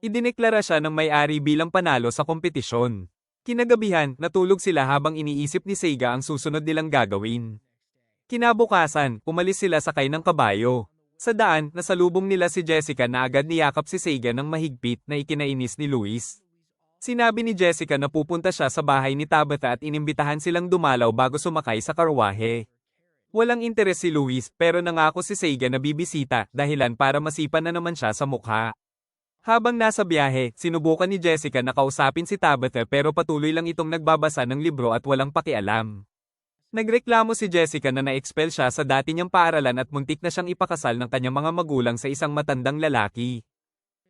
Idineklara siya ng may-ari bilang panalo sa kompetisyon. Kinagabihan, natulog sila habang iniisip ni Seiga ang susunod nilang gagawin. Kinabukasan, umalis sila sakay ng kabayo. Sa daan, nasalubong nila si Jessica na agad niyakap si Seiga ng mahigpit na ikinainis ni Luis. Sinabi ni Jessica na pupunta siya sa bahay ni Tabitha at inimbitahan silang dumalaw bago sumakay sa karwahe. Walang interes si Luis pero nangako si Seiga na bibisita dahilan para masipan na naman siya sa mukha. Habang nasa biyahe, sinubukan ni Jessica na kausapin si Tabitha pero patuloy lang itong nagbabasa ng libro at walang pakialam. Nagreklamo si Jessica na na-expel siya sa dati niyang paaralan at muntik na siyang ipakasal ng kanyang mga magulang sa isang matandang lalaki.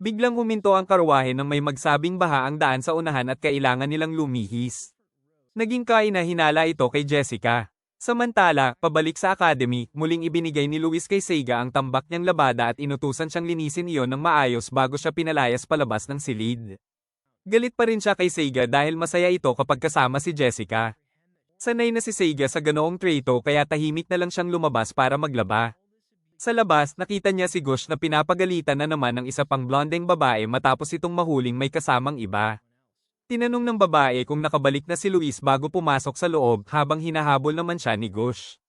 Biglang huminto ang karwahe nang may magsabing baha ang daan sa unahan at kailangan nilang lumihis. Naging kainahinala ito kay Jessica. Samantala, pabalik sa academy, muling ibinigay ni Luis kay Seiga ang tambak niyang labada at inutusan siyang linisin iyon ng maayos bago siya pinalayas palabas ng silid. Galit pa rin siya kay Seiga dahil masaya ito kapag kasama si Jessica. Sanay na si Seiga sa ganoong treto kaya tahimik na lang siyang lumabas para maglaba. Sa labas, nakita niya si Gush na pinapagalitan na naman ng isa pang blondeng babae matapos itong mahuling may kasamang iba. Tinanong ng babae kung nakabalik na si Luis bago pumasok sa loob habang hinahabol naman siya ni Gush.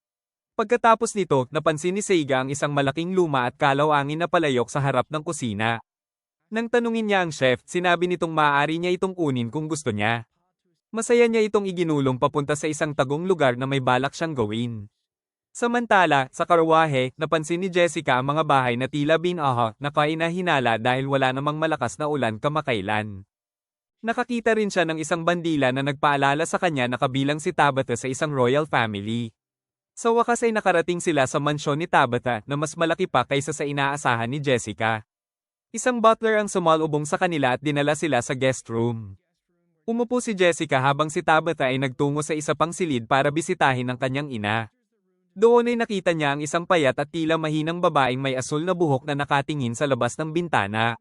Pagkatapos nito, napansin ni Seiga ang isang malaking luma at kalawangin na palayok sa harap ng kusina. Nang tanungin niya ang chef, sinabi nitong maaari niya itong kunin kung gusto niya. Masaya niya itong iginulong papunta sa isang tagong lugar na may balak siyang gawin. Samantala, sa karwahe, napansin ni Jessica ang mga bahay na tila binaha na kainahinala dahil wala namang malakas na ulan kamakailan. Nakakita rin siya ng isang bandila na nagpaalala sa kanya na kabilang si Tabitha sa isang royal family. Sa wakas ay nakarating sila sa mansyon ni Tabitha na mas malaki pa kaysa sa inaasahan ni Jessica. Isang butler ang sumalubong sa kanila at dinala sila sa guest room. Umupo si Jessica habang si Tabitha ay nagtungo sa isa pang silid para bisitahin ang kanyang ina. Doon ay nakita niya ang isang payat at tila mahinang babaeng may asul na buhok na nakatingin sa labas ng bintana.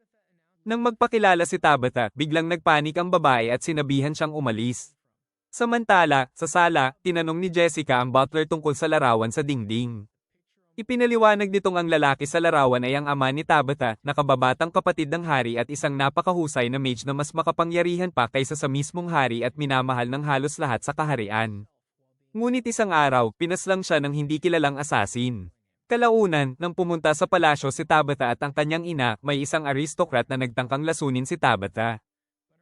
Nang magpakilala si Tabitha, biglang nagpanik ang babae at sinabihan siyang umalis. Samantala, sa sala, tinanong ni Jessica ang butler tungkol sa larawan sa dingding. Ipinaliwanag nitong ang lalaki sa larawan ay ang ama ni Tabitha, na kababatang kapatid ng hari at isang napakahusay na mage na mas makapangyarihan pa kaysa sa mismong hari at minamahal ng halos lahat sa kaharian. Ngunit isang araw, pinaslang siya ng hindi kilalang asasin. Kalaunan, nang pumunta sa palasyo si Tabitha at ang kanyang ina, may isang aristokrat na nagtangkang lasunin si Tabitha.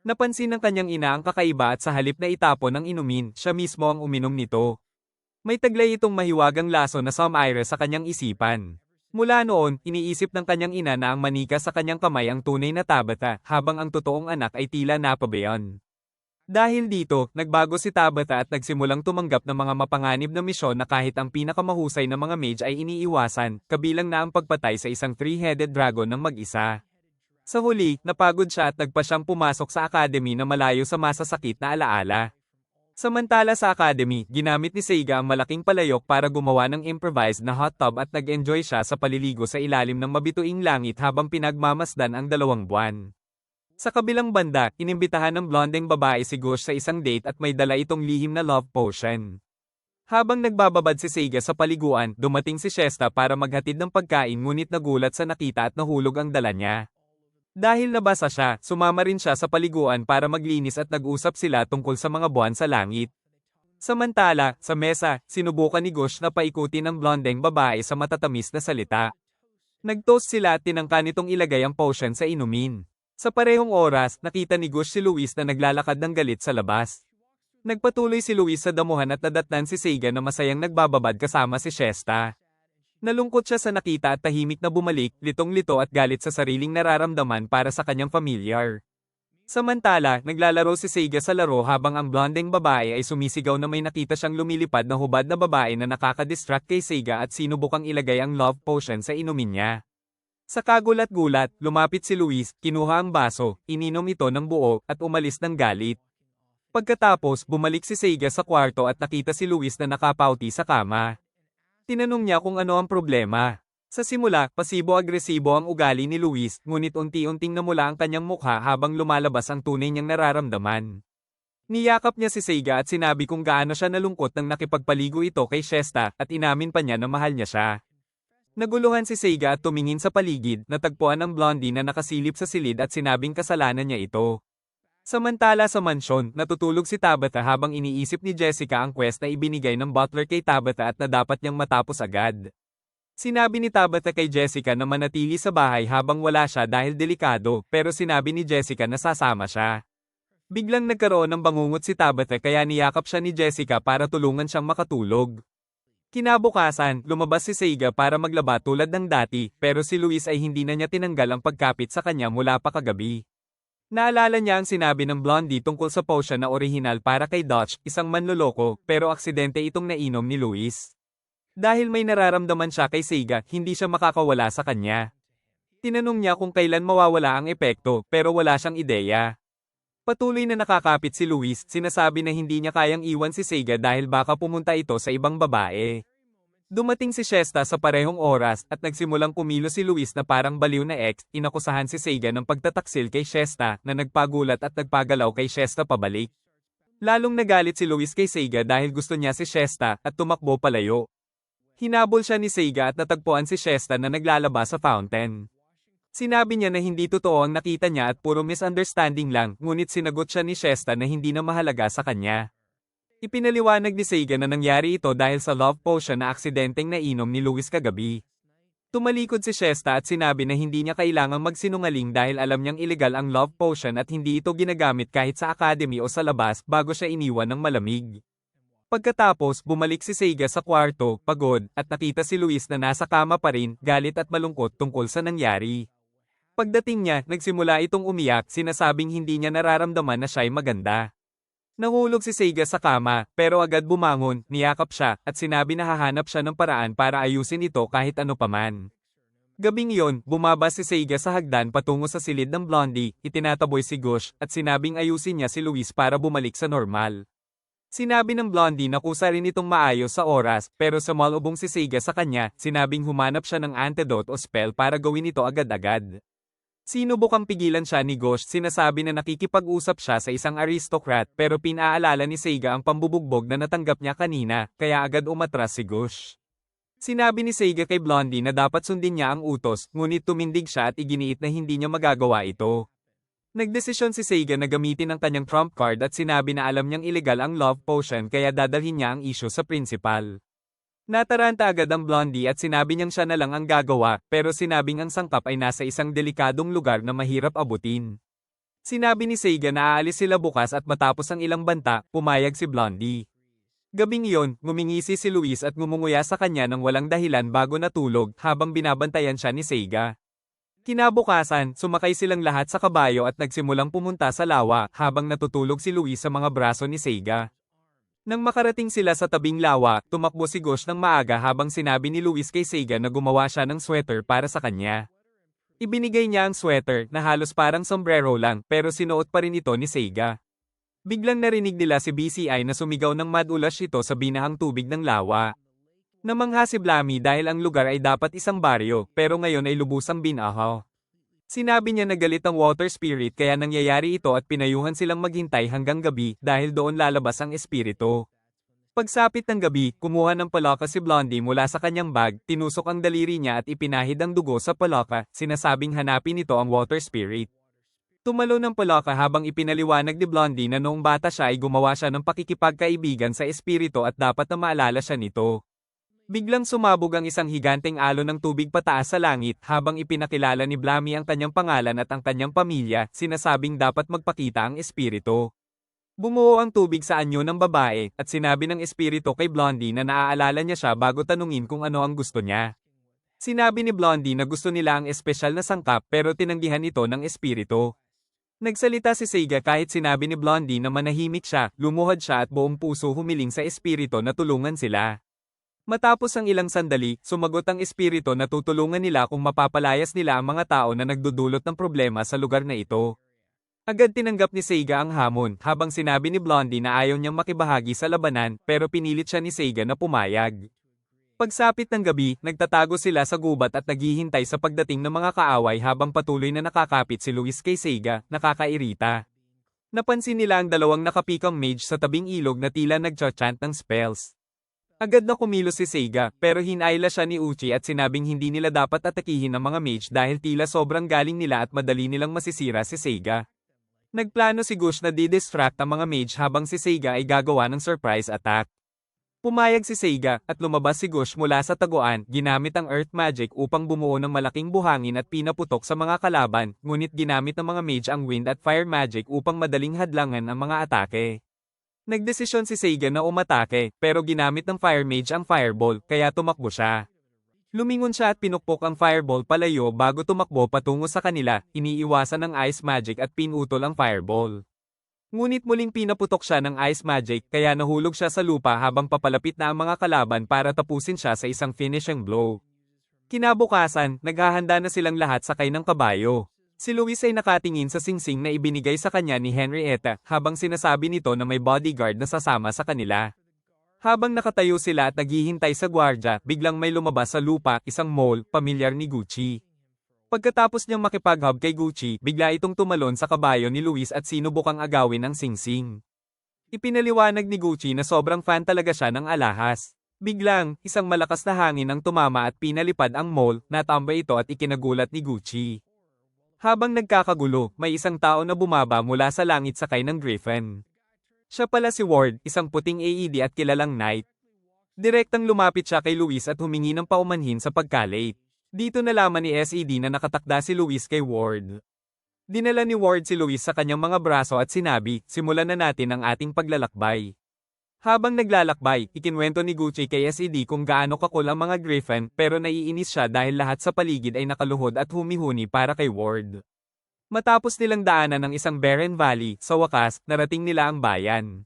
Napansin ng kanyang ina ang kakaiba at sa halip na itapon ng inumin, siya mismo ang uminom nito. May taglay itong mahiwagang laso na sumire sa kanyang isipan. Mula noon, iniisip ng kanyang ina na ang manika sa kanyang kamay ang tunay na Tabitha, habang ang totoong anak ay tila napabayan. Dahil dito, nagbago si Tabitha at nagsimulang tumanggap ng mga mapanganib na misyon na kahit ang pinakamahusay na mga mage ay iniiwasan, kabilang na ang pagpatay sa isang three-headed dragon ng mag-isa. Sa huli, napagod siya at nagpa siyang pumasok sa academy na malayo sa masasakit na alaala. Samantala sa academy, ginamit ni Seiga ang malaking palayok para gumawa ng improvised na hot tub at nag-enjoy siya sa paliligo sa ilalim ng mabituing langit habang pinagmamasdan ang 2 buwan. Sa kabilang banda, inimbitahan ng blondeng babae si Gush sa isang date at may dala itong lihim na love potion. Habang nagbababad si Seiga sa paliguan, dumating si Shesta para maghatid ng pagkain ngunit nagulat sa nakita at nahulog ang dala niya. Dahil nabasa siya, sumama rin siya sa paliguan para maglinis at nag-usap sila tungkol sa mga buwan sa langit. Samantala, sa mesa, sinubukan ni Gush na paikutin ng blondeng babae sa matatamis na salita. Nag-toast sila at tinangka nitong ilagay ang potion sa inumin. Sa parehong oras, nakita ni Gush si Luis na naglalakad ng galit sa labas. Nagpatuloy si Luis sa damuhan at nadatnan si Seiga na masayang nagbababad kasama si Shesta. Nalungkot siya sa nakita at tahimik na bumalik, litong-lito at galit sa sariling nararamdaman para sa kanyang familiar. Samantala, naglalaro si Seiga sa laro habang ang blondeng babae ay sumisigaw na may nakita siyang lumilipad na hubad na babae na nakakadistract kay Seiga at sinubukang ilagay ang love potion sa inumin niya. Sa kagulat-gulat, lumapit si Luis, kinuha ang baso, ininom ito ng buo, at umalis ng galit. Pagkatapos, bumalik si Seiga sa kwarto at nakita si Luis na nakapauti sa kama. Tinanong niya kung ano ang problema. Sa simula, pasibo-agresibo ang ugali ni Luis, ngunit unti-unting namula ang kanyang mukha habang lumalabas ang tunay niyang nararamdaman. Niyakap niya si Seiga at sinabi kung gaano siya nalungkot nang nakipagpaligo ito kay Shesta at inamin pa niya na mahal niya siya. Naguluhan si Seiga at tumingin sa paligid, natagpuan ang blondie na nakasilip sa silid at sinabing kasalanan niya ito. Samantala sa mansyon, natutulog si Tabitha habang iniisip ni Jessica ang quest na ibinigay ng butler kay Tabitha at na dapat niyang matapos agad. Sinabi ni Tabitha kay Jessica na manatili sa bahay habang wala siya dahil delikado, pero sinabi ni Jessica na sasama siya. Biglang nagkaroon ng bangungot si Tabitha kaya niyakap siya ni Jessica para tulungan siyang makatulog. Kinabukasan, lumabas si Seiga para maglaba tulad ng dati, pero si Luis ay hindi na niya tinanggal ang pagkapit sa kanya mula pa kagabi. Naalala niya ang sinabi ng blondie tungkol sa potion na orihinal para kay Dutch, isang manloloko, pero aksidente itong nainom ni Luis. Dahil may nararamdaman siya kay Seiga, hindi siya makakawala sa kanya. Tinanong niya kung kailan mawawala ang epekto, pero wala siyang ideya. Patuloy na nakakapit si Luis, sinasabi na hindi niya kayang iwan si Seiga dahil baka pumunta ito sa ibang babae. Dumating si Shesta sa parehong oras at nagsimulang kumilos si Luis na parang baliw na ex, inakusahan si Seiga ng pagtataksil kay Shesta na nagpagulat at nagpagalaw kay Shesta pabalik. Lalong nagalit si Luis kay Seiga dahil gusto niya si Shesta at tumakbo palayo. Hinabol siya ni Seiga at natagpuan si Shesta na naglalaba sa fountain. Sinabi niya na hindi totoo ang nakita niya at puro misunderstanding lang, ngunit sinagot siya ni Shesta na hindi na mahalaga sa kanya. Ipinaliwanag ni Seiga na nangyari ito dahil sa love potion na aksidenteng nainom ni Luis kagabi. Tumalikod si Shesta at sinabi na hindi niya kailangang magsinungaling dahil alam niyang illegal ang love potion at hindi ito ginagamit kahit sa academy o sa labas bago siya iniwan ng malamig. Pagkatapos, bumalik si Seiga sa kwarto, pagod, at nakita si Luis na nasa kama pa rin, galit at malungkot tungkol sa nangyari. Pagdating niya, nagsimula itong umiyak, sinasabing hindi niya nararamdaman na siya'y maganda. Nahulog si Seiga sa kama, pero agad bumangon, niyakap siya, at sinabi na hahanap siya ng paraan para ayusin ito kahit ano paman. Gabing iyon, bumaba si Seiga sa hagdan patungo sa silid ng blondie, itinataboy si Gush, at sinabing ayusin niya si Luis para bumalik sa normal. Sinabi ng blondie na kusa rin itong maayos sa oras, pero sa malubong si Seiga sa kanya, sinabing humanap siya ng antidote o spell para gawin ito agad-agad. Sinubukang pigilan siya ni Gush, sinasabi na nakikipag-usap siya sa isang aristocrat pero pinaalala ni Seiga ang pambubugbog na natanggap niya kanina, kaya agad umatras si Gush. Sinabi ni Seiga kay Blondie na dapat sundin niya ang utos, ngunit tumindig siya at iginiit na hindi niya magagawa ito. Nagdesisyon si Seiga na gamitin ang kanyang trump card at sinabi na alam niyang illegal ang love potion kaya dadalhin niya ang issue sa principal. Nataranta agad ang blondie at sinabi niyang siya na lang ang gagawa, pero sinabing ang sangkap ay nasa isang delikadong lugar na mahirap abutin. Sinabi ni Seiga na aalis sila bukas at matapos ang ilang banta, pumayag si Blondie. Gabing iyon, ngumingisi si Luis at ngumunguya sa kanya ng walang dahilan bago natulog habang binabantayan siya ni Seiga. Kinabukasan, sumakay silang lahat sa kabayo at nagsimulang pumunta sa lawa habang natutulog si Luis sa mga braso ni Seiga. Nang makarating sila sa tabing lawa, tumakbo si Gush ng maaga habang sinabi ni Luis kay Seiga na gumawa siya ng sweater para sa kanya. Ibinigay niya ang sweater na halos parang sombrero lang pero sinuot pa rin ito ni Seiga. Biglang narinig nila si BCI na sumigaw ng madulas ito sa binahang tubig ng lawa. Namangha si Blammy dahil ang lugar ay dapat isang baryo pero ngayon ay lubusang binahaw. Sinabi niya na galit ang water spirit kaya nangyayari ito at pinayuhan silang maghintay hanggang gabi dahil doon lalabas ang espiritu. Pagsapit ng gabi, kumuha ng palaka si Blondie mula sa kanyang bag, tinusok ang daliri niya at ipinahid ang dugo sa palaka, sinasabing hanapin nito ang water spirit. Tumalo ng palaka habang ipinaliwanag ni Blondie na noong bata siya ay gumawa siya ng pakikipagkaibigan sa espiritu at dapat na maalala siya nito. Biglang sumabog ang isang higanteng alon ng tubig pataas sa langit habang ipinakilala ni Blammy ang kanyang pangalan at ang kanyang pamilya, sinasabing dapat magpakita ang espiritu. Bumuo ang tubig sa anyo ng babae, at sinabi ng espiritu kay Blondie na naaalala niya siya bago tanungin kung ano ang gusto niya. Sinabi ni Blondie na gusto nila ang espesyal na sangkap pero tinanggihan ito ng espiritu. Nagsalita si Seiga kahit sinabi ni Blondie na manahimik siya, lumuhod siya at buong puso humiling sa espiritu na tulungan sila. Matapos ang ilang sandali, sumagot ang espiritu na tutulungan nila kung mapapalayas nila ang mga tao na nagdudulot ng problema sa lugar na ito. Agad tinanggap ni Seiga ang hamon, habang sinabi ni Blondie na ayaw niyang makibahagi sa labanan, pero pinilit siya ni Seiga na pumayag. Pagsapit ng gabi, nagtatago sila sa gubat at naghihintay sa pagdating ng mga kaaway habang patuloy na nakakapit si Luis kay Seiga, nakakairita. Napansin nila ang dalawang nakapikang mage sa tabing ilog na tila nagcha-chant ng spells. Agad na kumilos si Seiga, pero hinayla siya ni Uchi at sinabing hindi nila dapat atakihin ang mga mage dahil tila sobrang galing nila at madali nilang masisira si Seiga. Nagplano si Gush na di-distract ang mga mage habang si Seiga ay gagawa ng surprise attack. Pumayag si Seiga at lumabas si Gush mula sa taguan, ginamit ang earth magic upang bumuo ng malaking buhangin at pinaputok sa mga kalaban, ngunit ginamit ng mga mage ang wind at fire magic upang madaling hadlangan ang mga atake. Nagdesisyon si Seiga na umatake, pero ginamit ng fire mage ang fireball, kaya tumakbo siya. Lumingon siya at pinukpok ang fireball palayo bago tumakbo patungo sa kanila, iniiwasan ng ice magic at pinutol ang fireball. Ngunit muling pinaputok siya ng ice magic kaya nahulog siya sa lupa habang papalapit na ang mga kalaban para tapusin siya sa isang finishing blow. Kinabukasan, naghahanda na silang lahat sakay ng kabayo. Si Luis ay nakatingin sa singsing na ibinigay sa kanya ni Henrietta habang sinasabi nito na may bodyguard na sasama sa kanila. Habang nakatayo sila at naghihintay sa gwardya, biglang may lumabas sa lupa, isang mole, pamilyar ni Gucci. Pagkatapos niyang makipag-hug kay Gucci, bigla itong tumalon sa kabayo ni Luis at sinubukang agawin ng singsing. Ipinaliwanag ni Gucci na sobrang fan talaga siya ng alahas. Biglang, isang malakas na hangin ang tumama at pinalipad ang mole, natambay ito at ikinagulat ni Gucci. Habang nagkakagulo, may isang tao na bumaba mula sa langit sakay ng griffin. Siya pala si Ward, isang puting AED at kilalang knight. Direktang lumapit siya kay Luis at humingi ng paumanhin sa pagka-late. Dito nalaman ni SED na nakatakda si Luis kay Ward. Dinala ni Ward si Luis sa kanyang mga braso at sinabi, simulan na natin ang ating paglalakbay. Habang naglalakbay, ikinwento ni Gucci kay SED kung gaano kakul ang mga griffin pero naiinis siya dahil lahat sa paligid ay nakaluhod at humihuni para kay Ward. Matapos nilang daanan ng isang barren valley, sa wakas, narating nila ang bayan.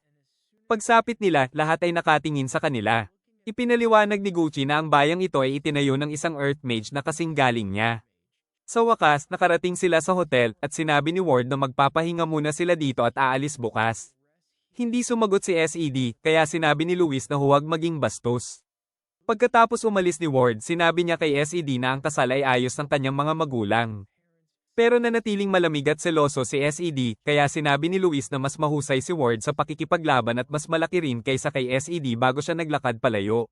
Pagsapit nila, lahat ay nakatingin sa kanila. Ipinaliwanag ni Gucci na ang bayang ito ay itinayo ng isang earth mage na kasing galing niya. Sa wakas, nakarating sila sa hotel at sinabi ni Ward na magpapahinga muna sila dito at aalis bukas. Hindi sumagot si SED, kaya sinabi ni Luis na huwag maging bastos. Pagkatapos umalis ni Ward, sinabi niya kay SED na ang kasal ay ayos ng kanyang mga magulang. Pero nanatiling malamig at seloso si SED, kaya sinabi ni Luis na mas mahusay si Ward sa pakikipaglaban at mas malaki rin kaysa kay SED bago siya naglakad palayo.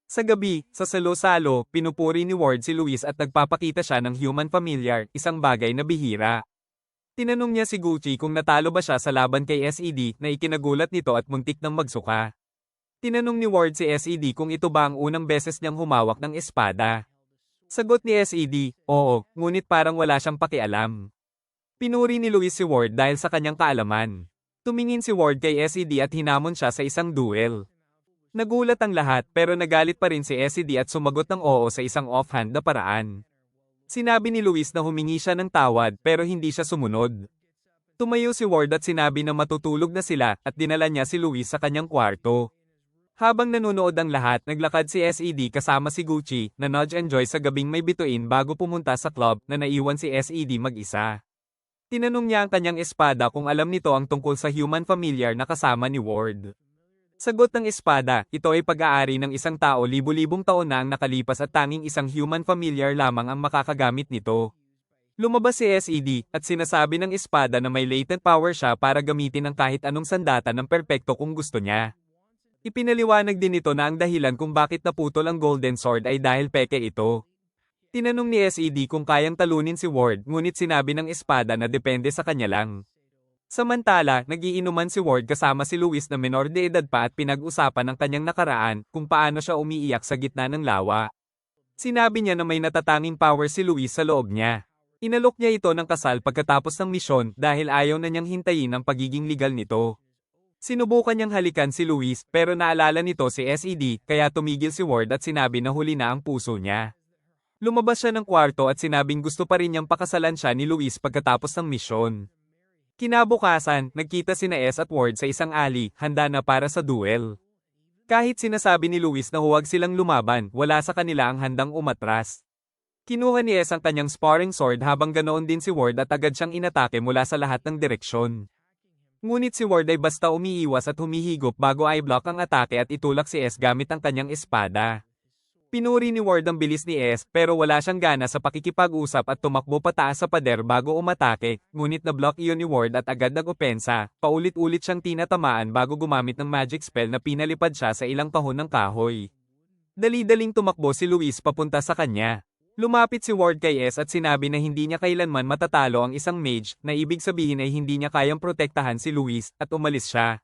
Sa gabi, sa salo-salo, pinupuri ni Ward si Luis at nagpapakita siya ng human familiar, isang bagay na bihira. Tinanong niya si Gucci kung natalo ba siya sa laban kay SED na ikinagulat nito at muntik nang magsuka. Tinanong ni Ward si SED kung ito ba ang unang beses niyang humawak ng espada. Sagot ni SED, oo, ngunit parang wala siyang pakialam. Pinuri ni Luis si Ward dahil sa kanyang kaalaman. Tumingin si Ward kay SED at hinamon siya sa isang duel. Nagulat ang lahat pero nagalit pa rin si SED at sumagot ng oo sa isang offhand na paraan. Sinabi ni Luis na humingi siya ng tawad pero hindi siya sumunod. Tumayo si Ward at sinabi na matutulog na sila at dinala niya si Luis sa kanyang kwarto. Habang nanonood ang lahat, naglakad si SED kasama si Gucci na nudge-enjoy sa gabing may bituin bago pumunta sa club na naiwan si SED mag-isa. Tinanong niya ang kanyang espada kung alam nito ang tungkol sa human familiar na kasama ni Ward. Sagot ng espada, ito ay pag-aari ng isang tao libu-libong taon na ang nakalipas at tanging isang human familiar lamang ang makakagamit nito. Lumabas si SED at sinasabi ng espada na may latent power siya para gamitin ang kahit anong sandata ng perpekto kung gusto niya. Ipinaliwanag din ito na ang dahilan kung bakit naputol ang Golden Sword ay dahil peke ito. Tinanong ni SED kung kayang talunin si Ward ngunit sinabi ng espada na depende sa kanya lang. Samantala, nagiinuman si Ward kasama si Luis na menor de edad pa at pinag-usapan ang kanyang nakaraan kung paano siya umiiyak sa gitna ng lawa. Sinabi niya na may natatanging power si Luis sa loob niya. Inalok niya ito ng kasal pagkatapos ng misyon dahil ayaw na niyang hintayin ang pagiging legal nito. Sinubukan niyang halikan si Luis pero naalala nito si SED kaya tumigil si Ward at sinabi na huli na ang puso niya. Lumabas siya ng kwarto at sinabing gusto pa rin niyang pakasalan siya ni Luis pagkatapos ng misyon. Kinabukasan, nagkita sina S at Ward sa isang alley, handa na para sa duel. Kahit sinasabi ni Luis na huwag silang lumaban, wala sa kanila ang handang umatras. Kinuha ni S ang kanyang sparring sword habang ganoon din si Ward at agad siyang inatake mula sa lahat ng direksyon. Ngunit si Ward ay basta umiiwas at humihigop bago i-block ang atake at itulak si S gamit ang kanyang espada. Pinuri ni Ward ang bilis ni S pero wala siyang gana sa pakikipag-usap at tumakbo pataas sa pader bago umatake, ngunit na-block iyon ni Ward at agad nag-opensa, paulit-ulit siyang tinatamaan bago gumamit ng magic spell na pinalipad siya sa ilang kahon ng kahoy. Dali-daling tumakbo si Luis papunta sa kanya. Lumapit si Ward kay S at sinabi na hindi niya kailanman matatalo ang isang mage, na ibig sabihin ay hindi niya kayang protektahan si Luis, at umalis siya.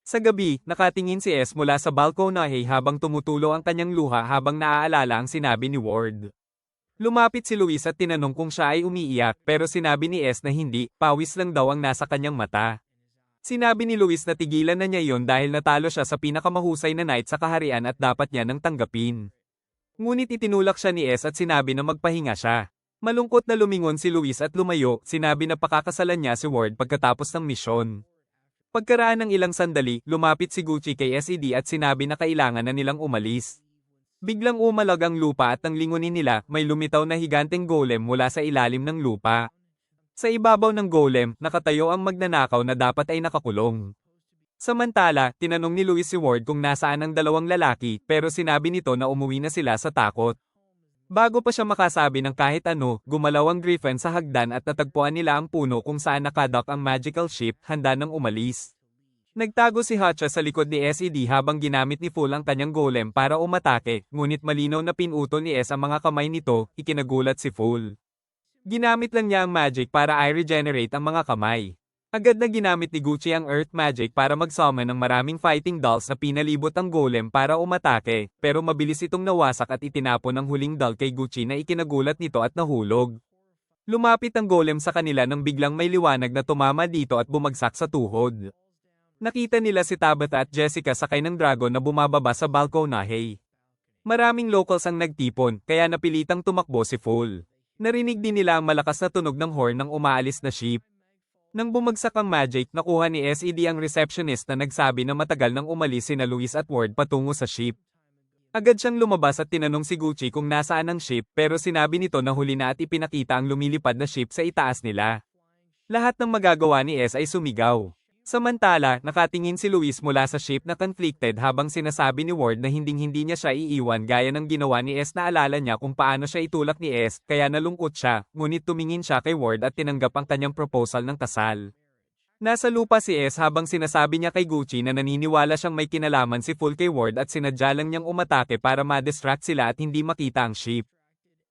Sa gabi, nakatingin si S mula sa balkonahe habang tumutulo ang kanyang luha habang naaalala ang sinabi ni Ward. Lumapit si Luis at tinanong kung siya ay umiiyak pero sinabi ni S na hindi, pawis lang daw ang nasa kanyang mata. Sinabi ni Luis na tigilan na niya iyon dahil natalo siya sa pinakamahusay na knight sa kaharian at dapat niya nang tanggapin. Ngunit itinulak siya ni S at sinabi na magpahinga siya. Malungkot na lumingon si Luis at lumayo, sinabi na pakakasalan niya si Ward pagkatapos ng misyon. Pagkaraan ng ilang sandali, lumapit si Gucci kay SED at sinabi na kailangan na nilang umalis. Biglang umalag ang lupa at nang lingunin nila, may lumitaw na higanteng golem mula sa ilalim ng lupa. Sa ibabaw ng golem, nakatayo ang magnanakaw na dapat ay nakakulong. Samantala, tinanong ni Luis si Ward kung nasaan ang dalawang lalaki pero sinabi nito na umuwi na sila sa takot. Bago pa siya makasabi ng kahit ano, gumalaw ang griffin sa hagdan at natagpuan nila ang puno kung saan nakadock ang magical ship, handa nang umalis. Nagtago si Hotcha sa likod ni SED habang ginamit ni Full ang kanyang golem para umatake, ngunit malinaw na pinutol ni S ang mga kamay nito, ikinagulat si Full. Ginamit lang niya ang magic para i-regenerate ang mga kamay. Agad na ginamit ni Gucci ang Earth Magic para mag-summon ng maraming fighting dolls na pinalibot ang golem para umatake, pero mabilis itong nawasak at itinapon ang huling doll kay Gucci na ikinagulat nito at nahulog. Lumapit ang golem sa kanila nang biglang may liwanag na tumama dito at bumagsak sa tuhod. Nakita nila si Tabitha at Jessica sakay ng dragon na bumababa sa balkonahe. Maraming locals ang nagtipon, kaya napilitang tumakbo si Full. Narinig din nila ang malakas na tunog ng horn ng umaalis na ship. Nang bumagsak ang magic, nakuha ni SED ang receptionist na nagsabi na matagal nang umalis sina Luis at Ward patungo sa ship. Agad siyang lumabas at tinanong si Gucci kung nasaan ang ship pero sinabi nito na huli na at ipinakita ang lumilipad na ship sa itaas nila. Lahat ng magagawa ni S ay sumigaw. Samantala, nakatingin si Luis mula sa ship na conflicted habang sinasabi ni Ward na hinding-hindi niya siya iiwan gaya ng ginawa ni S. Naalala niya kung paano siya itulak ni S, kaya nalungkot siya, ngunit tumingin siya kay Ward at tinanggap ang kanyang proposal ng kasal. Nasa lupa si S habang sinasabi niya kay Gucci na naniniwala siyang may kinalaman si Full kay Ward at sinadya lang niyang umatake para ma-distract sila at hindi makita ang ship.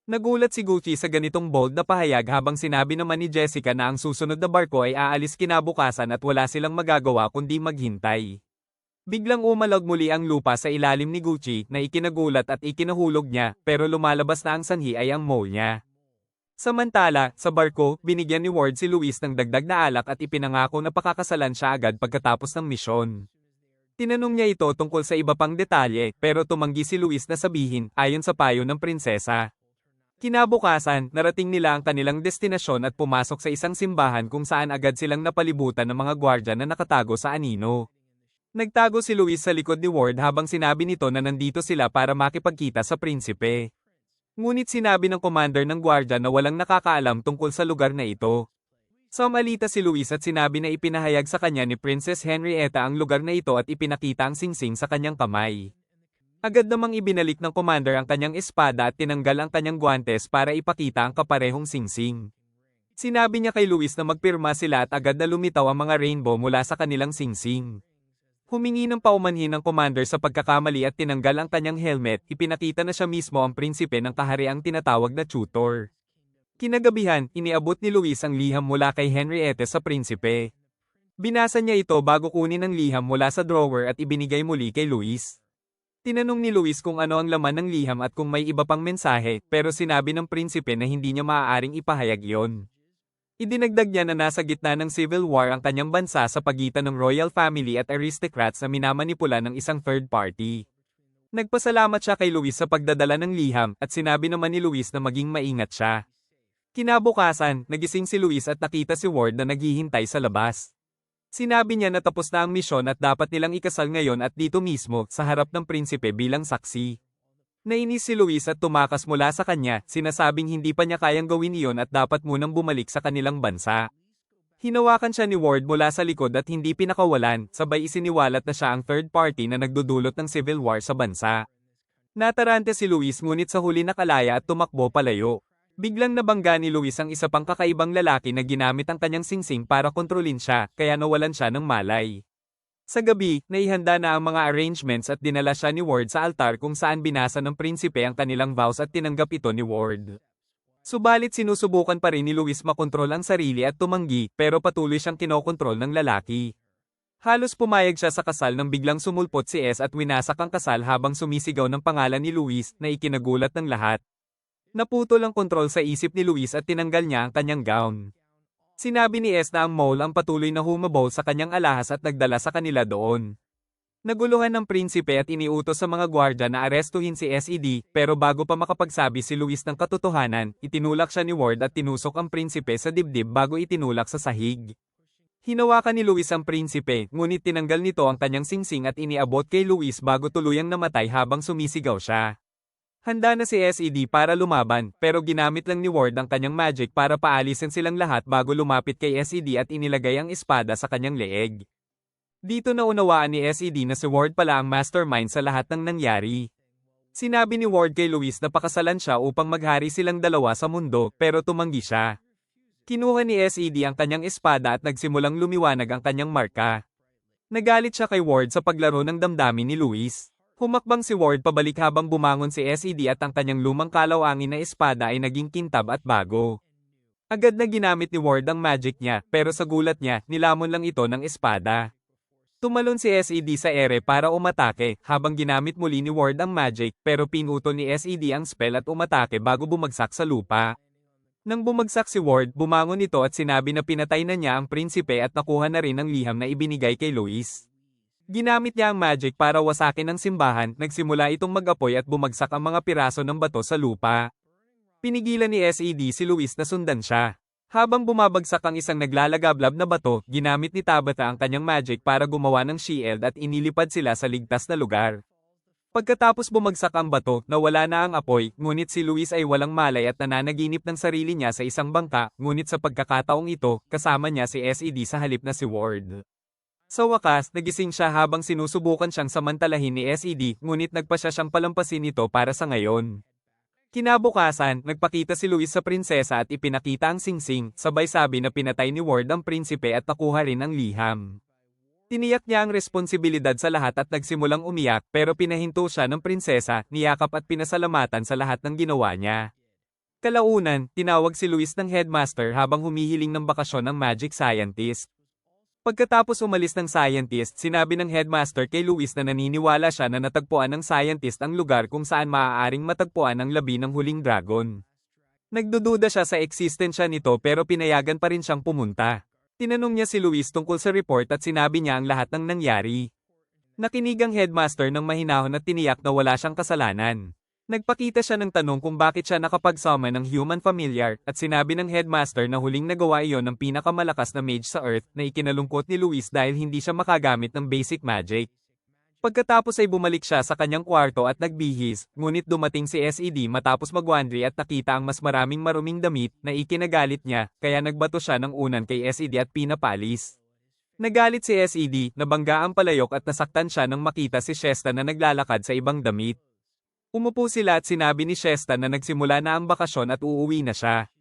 Nagulat si Gucci sa ganitong bold na pahayag habang sinabi naman ni Jessica na ang susunod na barko ay aalis kinabukasan at wala silang magagawa kundi maghintay. Biglang umalag muli ang lupa sa ilalim ni Gucci na ikinagulat at ikinahulog niya pero lumalabas na ang sanhi ay ang mole niya. Samantala, sa barko, binigyan ni Ward si Luis ng dagdag na alak at ipinangako na pakakasalan siya agad pagkatapos ng misyon. Tinanong niya ito tungkol sa iba pang detalye pero tumanggi si Luis na sabihin ayon sa payo ng prinsesa. Kinabukasan, narating nila ang kanilang destinasyon at pumasok sa isang simbahan kung saan agad silang napalibutan ng mga gwardya na nakatago sa anino. Nagtago si Luis sa likod ni Ward habang sinabi nito na nandito sila para makipagkita sa prinsipe. Ngunit sinabi ng commander ng gwardya na walang nakakaalam tungkol sa lugar na ito. Sumalita si Luis at sinabi na ipinahayag sa kanya ni Princess Henrietta ang lugar na ito at ipinakita ang singsing sa kanyang kamay. Agad namang ibinalik ng commander ang kanyang espada at tinanggal ang kanyang guantes para ipakita ang kaparehong singsing. Sinabi niya kay Luis na magpirma sila at agad na lumitaw ang mga rainbow mula sa kanilang singsing. Humingi ng paumanhin ng commander sa pagkakamali at tinanggal ang kanyang helmet, ipinakita na siya mismo ang prinsipe ng kahariang tinatawag na tutor. Kinagabihan, iniabot ni Luis ang liham mula kay Henriette sa prinsipe. Binasa niya ito bago kunin ang liham mula sa drawer at ibinigay muli kay Luis. Tinanong ni Luis kung ano ang laman ng liham at kung may iba pang mensahe, pero sinabi ng prinsipe na hindi niya maaaring ipahayag iyon. Idinagdag niya na nasa gitna ng civil war ang kanyang bansa sa pagitan ng royal family at aristocrats na minamanipula ng isang third party. Nagpasalamat siya kay Luis sa pagdadala ng liham at sinabi naman ni Luis na maging maingat siya. Kinabukasan, nagising si Luis at nakita si Ward na naghihintay sa labas. Sinabi niya na tapos na ang misyon at dapat nilang ikasal ngayon at dito mismo, sa harap ng prinsipe bilang saksi. Nainis si Luis at tumakas mula sa kanya, sinasabing hindi pa niya kayang gawin iyon at dapat munang bumalik sa kanilang bansa. Hinawakan siya ni Ward mula sa likod at hindi pinakawalan, sabay isiniwalat na siya ang third party na nagdudulot ng civil war sa bansa. Natarante si Luis ngunit sa huli nakalaya at tumakbo palayo. Biglang nabangga ni Luis ang isa pang kakaibang lalaki na ginamit ang kanyang singsing para kontrolin siya, kaya nawalan siya ng malay. Sa gabi, naihanda na ang mga arrangements at dinala siya ni Ward sa altar kung saan binasa ng prinsipe ang kanilang vows at tinanggap ito ni Ward. Subalit sinusubukan pa rin ni Luis makontrol ang sarili at tumanggi, pero patuloy siyang kinokontrol ng lalaki. Halos pumayag siya sa kasal nang biglang sumulpot si S at winasak ang kasal habang sumisigaw ng pangalan ni Luis na ikinagulat ng lahat. Naputol ang kontrol sa isip ni Luis at tinanggal niya ang kanyang gown. Sinabi ni S na ang mole ang patuloy na humabol sa kanyang alahas at nagdala sa kanila doon. Naguluhan ng prinsipe at iniutos sa mga gwardya na arestuhin si SED, pero bago pa makapagsabi si Luis ng katotohanan, itinulak siya ni Ward at tinusok ang prinsipe sa dibdib bago itinulak sa sahig. Hinawakan ni Luis ang prinsipe, ngunit tinanggal nito ang kanyang singsing at iniabot kay Luis bago tuluyang namatay habang sumisigaw siya. Handa na si SED para lumaban, pero ginamit lang ni Ward ang kanyang magic para paalisin silang lahat bago lumapit kay SED at inilagay ang espada sa kanyang leeg. Dito naunawaan ni SED na si Ward pala ang mastermind sa lahat ng nangyari. Sinabi ni Ward kay Luis na pakasalan siya upang maghari silang dalawa sa mundo, pero tumanggi siya. Kinuha ni SED ang kanyang espada at nagsimulang lumiwanag ang kanyang marka. Nagalit siya kay Ward sa paglaro ng damdamin ni Luis. Humakbang si Ward pabalik habang bumangon si SED at ang kanyang lumang kalawangin na espada ay naging kintab at bago. Agad na ginamit ni Ward ang magic niya, pero sa gulat niya, nilamon lang ito ng espada. Tumalon si SED sa ere para umatake, habang ginamit muli ni Ward ang magic, pero pinutol ni SED ang spell at umatake bago bumagsak sa lupa. Nang bumagsak si Ward, bumangon ito at sinabi na pinatay na niya ang prinsipe at nakuha na rin ang liham na ibinigay kay Luis. Ginamit niya ang magic para wasakin ang simbahan, nagsimula itong mag-apoy at bumagsak ang mga piraso ng bato sa lupa. Pinigilan ni SED si Luis na sundan siya. Habang bumabagsak ang isang naglalagablab na bato, ginamit ni Tabitha ang kanyang magic para gumawa ng shield at inilipad sila sa ligtas na lugar. Pagkatapos bumagsak ang bato, nawala na ang apoy, ngunit si Luis ay walang malay at nananaginip ng sarili niya sa isang bangka, ngunit sa pagkakataong ito, kasama niya si SED sa halip na si Ward. Sa wakas, nagising siya habang sinusubukan siyang samantalahin ni SED, ngunit nagpa siya siyang palampasin ito para sa ngayon. Kinabukasan, nagpakita si Luis sa prinsesa at ipinakita ang singsing, sabay sabi na pinatay ni Ward ang prinsipe at nakuha rin ang liham. Tiniyak niya ang responsibilidad sa lahat at nagsimulang umiyak, pero pinahinto siya ng prinsesa, niyakap at pinasalamatan sa lahat ng ginawa niya. Kalaunan, tinawag si Luis ng headmaster habang humihiling ng bakasyon ng magic scientist. Pagkatapos umalis ng scientist, sinabi ng headmaster kay Luis na naniniwala siya na natagpuan ng scientist ang lugar kung saan maaaring matagpuan ang labi ng huling dragon. Nagdududa siya sa eksistensya nito pero pinayagan pa rin siyang pumunta. Tinanong niya si Luis tungkol sa report at sinabi niya ang lahat ng nangyari. Nakinig ang headmaster ng mahinahon at tiniyak na wala siyang kasalanan. Nagpakita siya ng tanong kung bakit siya nakapag-summon ng human familiar, at sinabi ng headmaster na huling nagawa iyon ng pinakamalakas na mage sa Earth na ikinalungkot ni Luis dahil hindi siya makagamit ng basic magic. Pagkatapos ay bumalik siya sa kanyang kwarto at nagbihis, ngunit dumating si SED matapos magwandri at nakita ang mas maraming maruming damit na ikinagalit niya, kaya nagbato siya ng unan kay SED at pinapalis. Nagalit si SED, nabangga ang palayok at nasaktan siya nang makita si Shesta na naglalakad sa ibang damit. Umupo sila at sinabi ni Shesta na nagsimula na ang bakasyon at uuwi na siya.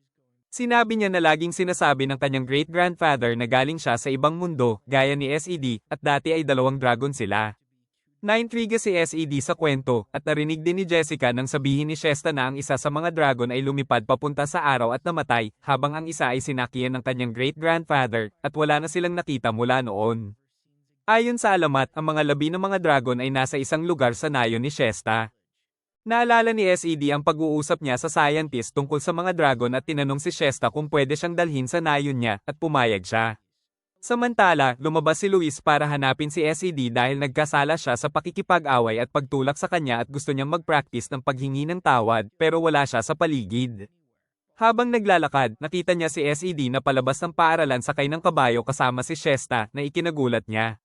Sinabi niya na laging sinasabi ng kanyang great-grandfather na galing siya sa ibang mundo, gaya ni SED, at dati ay dalawang dragon sila. Naintriga si SED sa kwento, at narinig din ni Jessica nang sabihin ni Shesta na ang isa sa mga dragon ay lumipad papunta sa araw at namatay, habang ang isa ay sinakyan ng kanyang great-grandfather, at wala na silang nakita mula noon. Ayon sa alamat, ang mga labi ng mga dragon ay nasa isang lugar sa nayon ni Shesta. Naalala ni SED ang pag-uusap niya sa scientist tungkol sa mga dragon at tinanong si Shesta kung pwede siyang dalhin sa nayon niya, at pumayag siya. Samantala, lumabas si Luis para hanapin si SED dahil nagkasala siya sa pakikipag-away at pagtulak sa kanya at gusto niyang mag-practice ng paghingi ng tawad, pero wala siya sa paligid. Habang naglalakad, nakita niya si SED na palabas ng paaralan sakay ng kabayo kasama si Shesta na ikinagulat niya.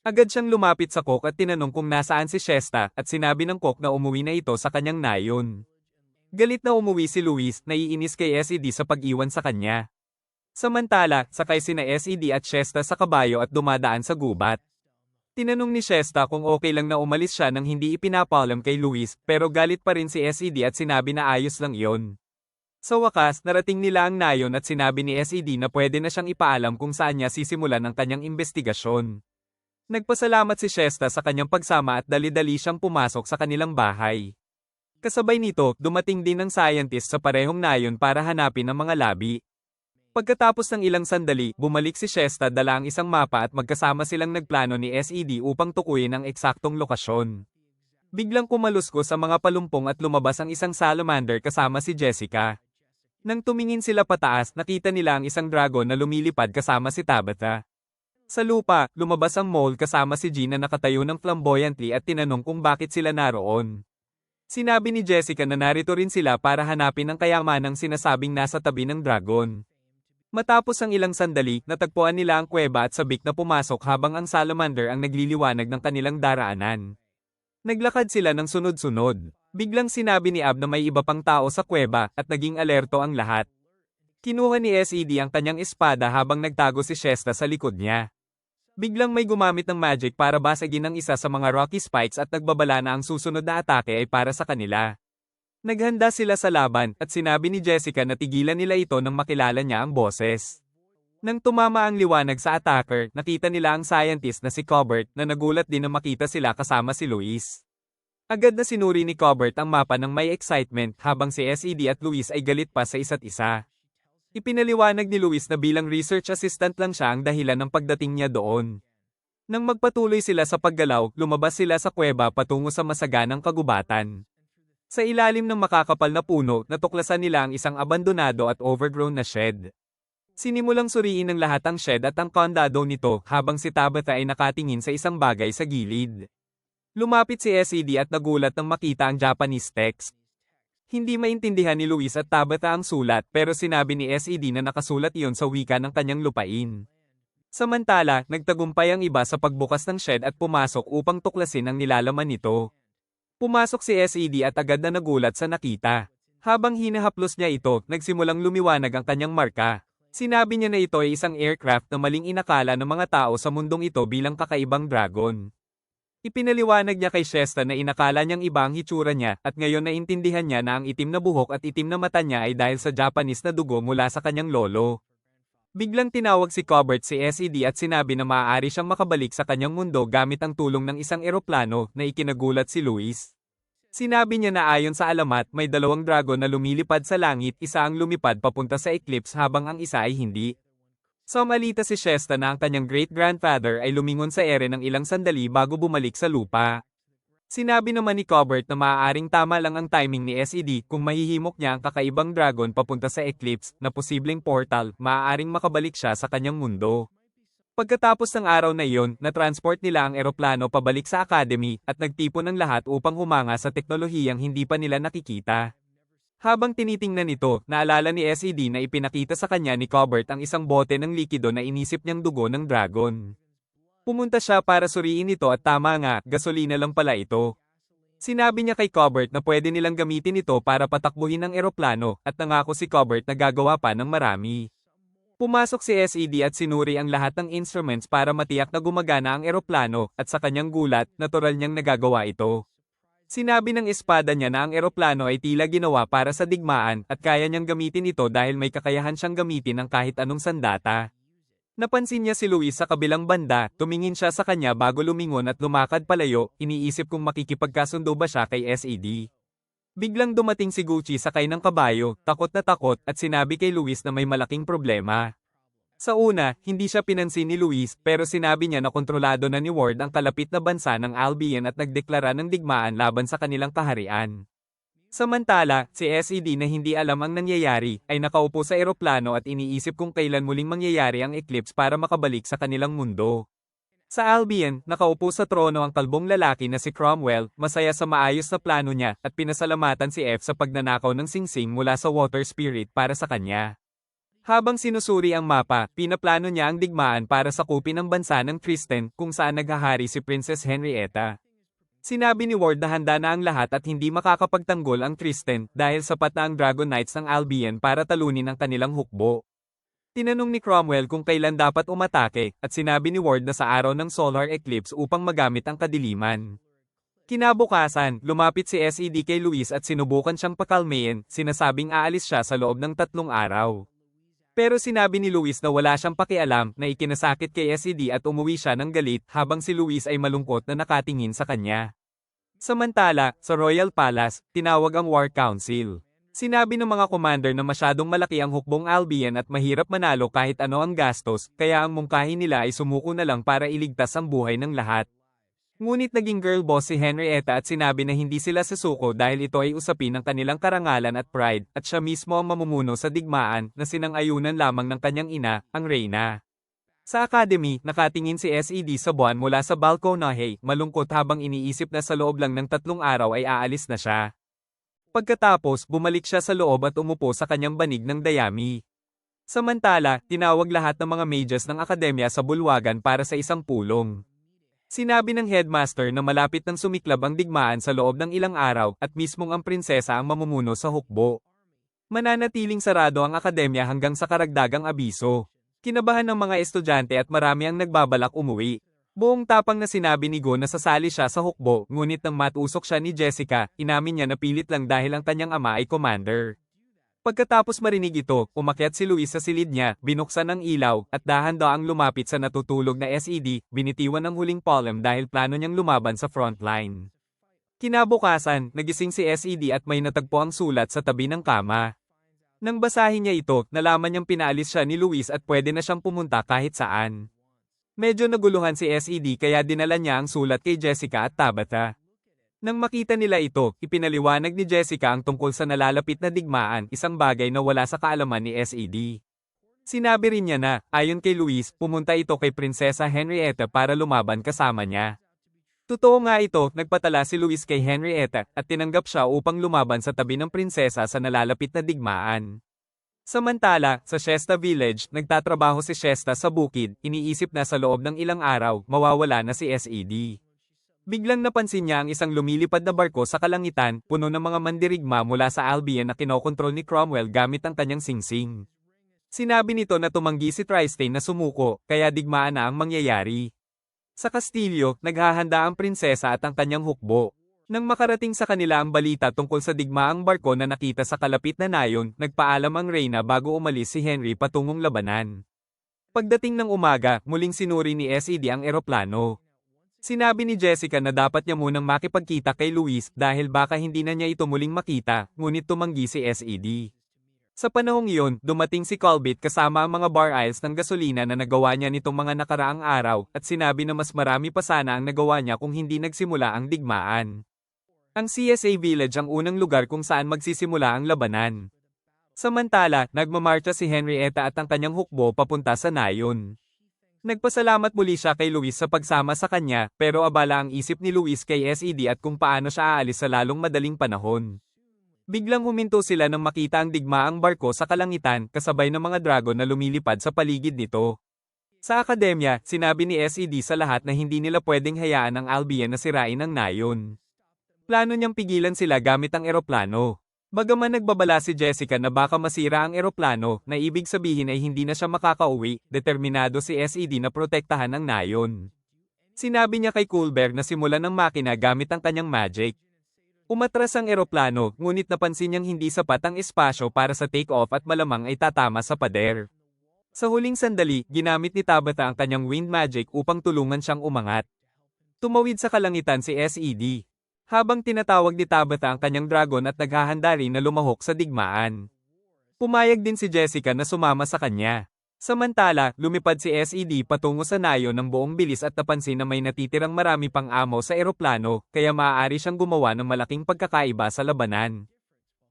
Agad siyang lumapit sa Cook at tinanong kung nasaan si Shesta at sinabi ng Cook na umuwi na ito sa kanyang nayon. Galit na umuwi si Luis, naiinis kay SED sa pag-iwan sa kanya. Samantala, sakay sina SED at Shesta sa kabayo at dumadaan sa gubat. Tinanong ni Shesta kung okay lang na umalis siya nang hindi ipinapaalam kay Luis, pero galit pa rin si SED at sinabi na ayos lang iyon. Sa wakas, narating nila ang nayon at sinabi ni SED na pwede na siyang ipaalam kung saan niya sisimulan ang kanyang investigasyon. Nagpasalamat si Shesta sa kanyang pagsama at dali-dali siyang pumasok sa kanilang bahay. Kasabay nito, dumating din ang scientist sa parehong nayon para hanapin ang mga labi. Pagkatapos ng ilang sandali, bumalik si Shesta dala ang isang mapa at magkasama silang nagplano ni SED upang tukuyin ang eksaktong lokasyon. Biglang kumaluskos sa mga palumpong at lumabas ang isang salamander kasama si Jessica. Nang tumingin sila pataas, nakita nila ang isang dragon na lumilipad kasama si Tabitha. Sa lupa, lumabas ang mole kasama si Jean na nakatayo ng flamboyantly at tinanong kung bakit sila naroon. Sinabi ni Jessica na narito rin sila para hanapin ang kayamanang sinasabing nasa tabi ng dragon. Matapos ang ilang sandali, natagpuan nila ang kuweba at sabik na pumasok habang ang salamander ang nagliliwanag ng kanilang daraanan. Naglakad sila ng sunod-sunod. Biglang sinabi ni Ab na may iba pang tao sa kuweba at naging alerto ang lahat. Kinuha ni SED ang kanyang espada habang nagtago si Shesta sa likod niya. Biglang may gumamit ng magic para basagin ang isa sa mga rocky spikes at nagbabala na ang susunod na atake ay para sa kanila. Naghanda sila sa laban at sinabi ni Jessica na tigilan nila ito nang makilala niya ang boses. Nang tumama ang liwanag sa attacker, nakita nila ang scientist na si Cobert na nagulat din na makita sila kasama si Luis. Agad na sinuri ni Cobert ang mapa ng may excitement habang si SED at Luis ay galit pa sa isa't isa. Ipinaliwanag ni Luis na bilang research assistant lang siya ang dahilan ng pagdating niya doon. Nang magpatuloy sila sa paggalaw, lumabas sila sa kuweba patungo sa masaganang kagubatan. Sa ilalim ng makakapal na puno, natuklasan nila ang isang abandonado at overgrown na shed. Sinimulang suriin ng lahat ang shed at ang kondado nito habang si Tabitha ay nakatingin sa isang bagay sa gilid. Lumapit si SED at nagulat nang makita ang Japanese text. Hindi maintindihan ni Luis at Tabitha ang sulat pero sinabi ni SED na nakasulat iyon sa wika ng kanyang lupain. Samantala, nagtagumpay ang iba sa pagbukas ng shed at pumasok upang tuklasin ang nilalaman nito. Pumasok si SED at agad na nagulat sa nakita. Habang hinahaplos niya ito, nagsimulang lumiwanag ang kanyang marka. Sinabi niya na ito ay isang aircraft na maling inakala ng mga tao sa mundong ito bilang kakaibang dragon. Ipinaliwanag niya kay Shesta na inakala niyang iba ang hitsura niya at ngayon naintindihan niya na ang itim na buhok at itim na mata niya ay dahil sa Japanese na dugo mula sa kanyang lolo. Biglang tinawag si Cobert si SED at sinabi na maaari siyang makabalik sa kanyang mundo gamit ang tulong ng isang eroplano na ikinagulat si Luis. Sinabi niya na ayon sa alamat may dalawang dragon na lumilipad sa langit, isa ang lumipad papunta sa eclipse habang ang isa ay hindi. Sumalita si Shesta na ang kanyang great-grandfather ay lumingon sa ere ng ilang sandali bago bumalik sa lupa. Sinabi naman ni Cobert na maaaring tama lang ang timing ni SED kung mahihimok niya ang kakaibang dragon papunta sa eclipse na posibleng portal, maaaring makabalik siya sa kanyang mundo. Pagkatapos ng araw na iyon, na-transport nila ang eroplano pabalik sa academy at nagtipon ng lahat upang humanga sa teknolohiyang hindi pa nila nakikita. Habang tinitingnan ito, naalala ni SED na ipinakita sa kanya ni Cobert ang isang bote ng likido na inisip niyang dugo ng dragon. Pumunta siya para suriin ito at tama nga, gasolina lang pala ito. Sinabi niya kay Cobert na pwede nilang gamitin ito para patakbuhin ang eroplano at nangako si Cobert na gagawa pa ng marami. Pumasok si SED at sinuri ang lahat ng instruments para matiyak na gumagana ang eroplano at sa kanyang gulat, natural niyang nagagawa ito. Sinabi ng espada niya na ang eroplano ay tila ginawa para sa digmaan at kaya niyang gamitin ito dahil may kakayahan siyang gamitin ang kahit anong sandata. Napansin niya si Luis sa kabilang banda, tumingin siya sa kanya bago lumingon at lumakad palayo, iniisip kung makikipagkasundo ba siya kay SED. Biglang dumating si Gucci sakay ng kabayo, takot na takot at sinabi kay Luis na may malaking problema. Sa una, hindi siya pinansin ni Luis pero sinabi niya na kontrolado na ni Ward ang kalapit na bansa ng Albion at nagdeklara ng digmaan laban sa kanilang kaharian. Samantala, si SED na hindi alam ang nangyayari ay nakaupo sa eroplano at iniisip kung kailan muling mangyayari ang eclipse para makabalik sa kanilang mundo. Sa Albion, nakaupo sa trono ang kalbong lalaki na si Cromwell, masaya sa maayos na plano niya at pinasalamatan si F sa pagnanakaw ng singsing mula sa Water Spirit para sa kanya. Habang sinusuri ang mapa, pinaplano niya ang digmaan para sakupin ang bansa ng Kristen kung saan naghahari si Princess Henrietta. Sinabi ni Ward na handa na ang lahat at hindi makakapagtanggol ang Kristen dahil sapat na ang Dragon Knights ng Albion para talunin ang kanilang hukbo. Tinanong ni Cromwell kung kailan dapat umatake at sinabi ni Ward na sa araw ng solar eclipse upang magamit ang kadiliman. Kinabukasan, lumapit si SED kay Luis at sinubukan siyang pakalmayin, sinasabing aalis siya sa loob ng 3 araw. Pero sinabi ni Luis na wala siyang pakialam na ikinasakit kay SED at umuwi siya ng galit habang si Luis ay malungkot na nakatingin sa kanya. Samantala, sa Royal Palace, tinawag ang War Council. Sinabi ng mga commander na masyadong malaki ang hukbong Albion at mahirap manalo kahit ano ang gastos, kaya ang mungkahi nila ay sumuko na lang para iligtas ang buhay ng lahat. Ngunit naging girl boss si Henrietta at sinabi na hindi sila susuko dahil ito ay usapin ng kanilang karangalan at pride, at siya mismo ang mamumuno sa digmaan na sinang-ayunan lamang ng kanyang ina, ang Reyna. Sa academy, nakatingin si SED sa buwan mula sa balkonahe, malungkot habang iniisip na sa loob lang ng 3 araw ay aalis na siya. Pagkatapos, bumalik siya sa loob at umupo sa kanyang banig ng dayami. Samantala, tinawag lahat ng mga mages ng akademya sa bulwagan para sa isang pulong. Sinabi ng headmaster na malapit nang sumiklab ang digmaan sa loob ng ilang araw at mismong ang prinsesa ang mamumuno sa hukbo. Mananatiling sarado ang akademya hanggang sa karagdagang abiso. Kinabahan ng mga estudyante at marami ang nagbabalak umuwi. Buong tapang na sinabi ni Go na sasali siya sa hukbo, ngunit nang matusok siya ni Jessica, inamin niya na pilit lang dahil ang kanyang ama ay commander. Pagkatapos marinig ito, umakyat si Luis sa silid niya, binuksan ang ilaw, at dahan-daang lumapit sa natutulog na SED, binitiwan ng huling poem dahil plano niyang lumaban sa frontline. Kinabukasan, nagising si SED at may natagpo ang sulat sa tabi ng kama. Nang basahin niya ito, nalaman niyang pinaalis siya ni Luis at pwede na siyang pumunta kahit saan. Medyo naguluhan si SED kaya dinala niya ang sulat kay Jessica at Tabitha. Nang makita nila ito, ipinaliwanag ni Jessica ang tungkol sa nalalapit na digmaan, isang bagay na wala sa kaalaman ni SED. Sinabi rin niya na, ayon kay Luis, pumunta ito kay Prinsesa Henrietta para lumaban kasama niya. Totoo nga ito, nagpatala si Luis kay Henrietta at tinanggap siya upang lumaban sa tabi ng prinsesa sa nalalapit na digmaan. Samantala, sa Shesta Village, nagtatrabaho si Shesta sa bukid, iniisip na sa loob ng ilang araw, mawawala na si SED. Biglang napansin niya ang isang lumilipad na barko sa kalangitan, puno ng mga mandirigma mula sa Albion na kinokontrol ni Cromwell gamit ang kanyang singsing. Sinabi nito na tumanggi si Tristan na sumuko, kaya digmaan na ang mangyayari. Sa kastilyo, naghahanda ang prinsesa at ang kanyang hukbo. Nang makarating sa kanila ang balita tungkol sa digmaang barko na nakita sa kalapit na nayon, nagpaalam ang Reyna bago umalis si Henry patungong labanan. Pagdating ng umaga, muling sinuri ni SED ang eroplano. Sinabi ni Jessica na dapat niya munang makipagkita kay Luis dahil baka hindi na niya ito muling makita, ngunit tumanggi si SED. Sa panahong iyon, dumating si Colbert kasama ang mga bar aisles ng gasolina na nagawa niya nitong mga nakaraang araw at sinabi na mas marami pa sana ang nagawa niya kung hindi nagsimula ang digmaan. Ang CSA Village ang unang lugar kung saan magsisimula ang labanan. Samantala, nagmamarcha si Henrietta at ang kanyang hukbo papunta sa nayon. Nagpasalamat muli siya kay Luis sa pagsama sa kanya, pero abala ang isip ni Luis kay SED at kung paano siya aalis sa lalong madaling panahon. Biglang huminto sila nang makita ang digmaang barko sa kalangitan, kasabay ng mga dragon na lumilipad sa paligid nito. Sa akademya, sinabi ni SED sa lahat na hindi nila pwedeng hayaan ang Albion na sirain ang nayon. Plano niyang pigilan sila gamit ang eroplano. Bagaman nagbabala si Jessica na baka masira ang eroplano, na ibig sabihin ay hindi na siya makakauwi, determinado si SED na protektahan ang nayon. Sinabi niya kay Culber na simulan ng makina gamit ang kanyang magic. Umatras ang eroplano, ngunit napansin niyang hindi sapat ang espasyo para sa take-off at malamang ay tatama sa pader. Sa huling sandali, ginamit ni Tabitha ang kanyang wind magic upang tulungan siyang umangat. Tumawid sa kalangitan si SED. Habang tinatawag ni Tabitha ang kanyang dragon at naghahanda rin na lumahok sa digmaan. Pumayag din si Jessica na sumama sa kanya. Samantala, lumipad si SED patungo sa nayo ng buong bilis at napansin na may natitirang marami pang amo sa eroplano, kaya maaari siyang gumawa ng malaking pagkakaiba sa labanan.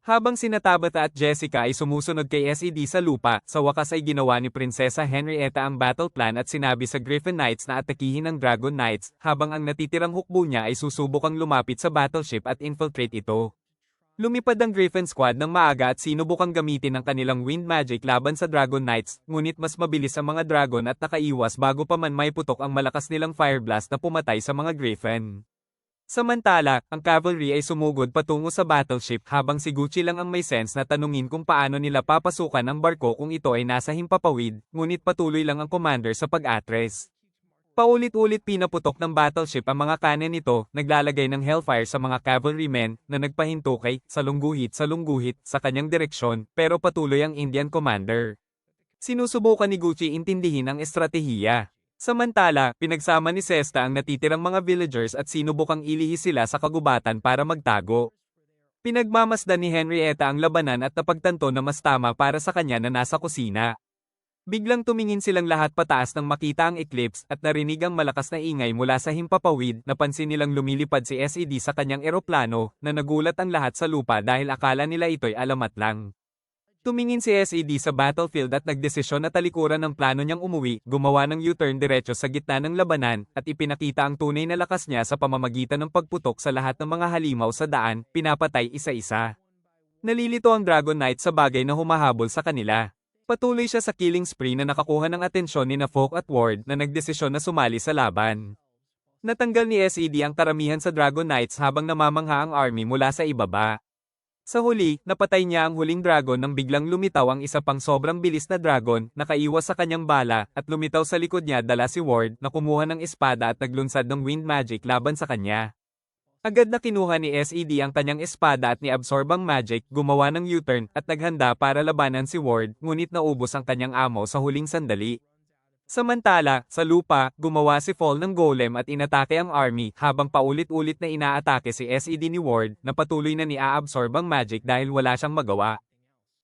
Habang sina Tabitha at Jessica ay sumusunod kay SED sa lupa, sa wakas ay ginawa ni Prinsesa Henrietta ang battle plan at sinabi sa Griffin Knights na atakihin ang Dragon Knights, habang ang natitirang hukbo niya ay susubukang lumapit sa battleship at infiltrate ito. Lumipad ang Griffin Squad ng maaga at sinubukang gamitin ang kanilang wind magic laban sa Dragon Knights, ngunit mas mabilis ang mga dragon at nakaiwas bago pa man maiputok ang malakas nilang fire blast na pumatay sa mga Griffin. Samantala, ang cavalry ay sumugod patungo sa battleship habang si Gucci lang ang may sense na tanungin kung paano nila papasukan ang barko kung ito ay nasa himpapawid, ngunit patuloy lang ang commander sa pag-atres. Paulit-ulit pinaputok ng battleship ang mga cannon nito, naglalagay ng hellfire sa mga cavalrymen na nagpahintukay, salungguhit sa kanyang direksyon, pero patuloy ang Indian commander. Sinusubukan ni Gucci intindihin ang estratehiya. Samantala, pinagsama ni Sesta ang natitirang mga villagers at sinubukang ilihis sila sa kagubatan para magtago. Pinagmamasdan ni Henrietta ang labanan at napagtanto na mas tama para sa kanya na nasa kusina. Biglang tumingin silang lahat pataas nang makita ang eclipse at narinig ang malakas na ingay mula sa himpapawid. Napansin nilang lumilipad si SED sa kanyang eroplano na nagulat ang lahat sa lupa dahil akala nila ito'y alamat lang. Tumingin si SED sa battlefield at nagdesisyon na talikuran ng plano niyang umuwi, gumawa ng U-turn diretso sa gitna ng labanan at ipinakita ang tunay na lakas niya sa pamamagitan ng pagputok sa lahat ng mga halimaw sa daan, pinapatay isa-isa. Nalilito ang Dragon Knight sa bagay na humahabol sa kanila. Patuloy siya sa killing spree na nakakuha ng atensyon ni Folk at Ward na nagdesisyon na sumali sa laban. Natanggal ni SED ang karamihan sa Dragon Knights habang namamangha ang army mula sa ibaba. Sa huli, napatay niya ang huling dragon nang biglang lumitaw ang isa pang sobrang bilis na dragon, nakaiwas sa kanyang bala, at lumitaw sa likod niya dala si Ward na kumuha ng espada at naglunsad ng wind magic laban sa kanya. Agad na kinuha ni SED ang kanyang espada at ni-absorb ang magic, gumawa ng U-turn, at naghanda para labanan si Ward, ngunit naubos ang kanyang amo sa huling sandali. Samantala, sa lupa, gumawa si Fall ng golem at inatake ang army, habang paulit-ulit na inaatake si SED ni Ward, na patuloy na ni-absorb ang magic dahil wala siyang magawa.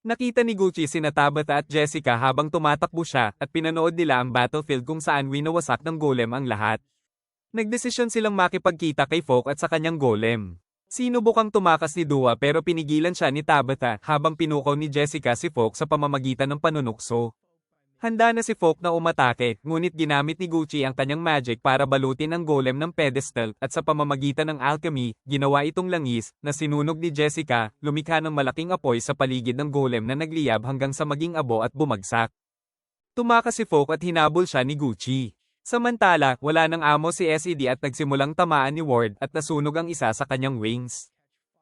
Nakita ni Gucci sina Tabitha at Jessica habang tumatakbo siya, at pinanood nila ang battlefield kung saan winawasak ng golem ang lahat. Nagdesisyon silang makipagkita kay Folk at sa kanyang golem. Sinubukang tumakas ni Dua pero pinigilan siya ni Tabitha habang pinukaw ni Jessica si Folk sa pamamagitan ng panunukso. Handa na si Folk na umatake, ngunit ginamit ni Gucci ang kanyang magic para balutin ang golem ng pedestal at sa pamamagitan ng alchemy, ginawa itong langis na sinunog ni Jessica, lumikha ng malaking apoy sa paligid ng golem na nagliyab hanggang sa maging abo at bumagsak. Tumakas si Folk at hinabol siya ni Gucci. Samantala, wala nang amo si SED at nagsimulang tamaan ni Ward at nasunog ang isa sa kanyang wings.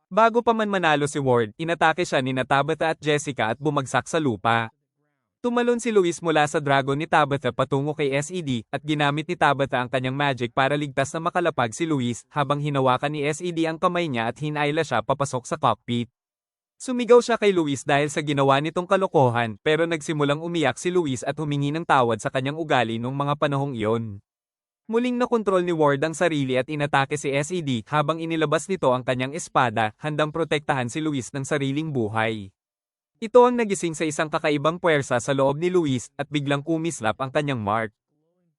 Bago pa man manalo si Ward, inatake siya ni Tabitha at Jessica at bumagsak sa lupa. Tumalon si Luis mula sa dragon ni Tabitha patungo kay SED at ginamit ni Tabitha ang kanyang magic para ligtas na makalapag si Luis habang hinawakan ni SED ang kamay niya at hinayla siya papasok sa cockpit. Sumigaw siya kay Luis dahil sa ginawa nitong kalokohan pero nagsimulang umiyak si Luis at humingi ng tawad sa kanyang ugali noong mga panahong iyon. Muling nakontrol ni Ward ang sarili at inatake si SED habang inilabas nito ang kanyang espada, handang protektahan si Luis ng sariling buhay. Ito ang nagising sa isang kakaibang puwersa sa loob ni Luis at biglang kumislap ang kanyang mark.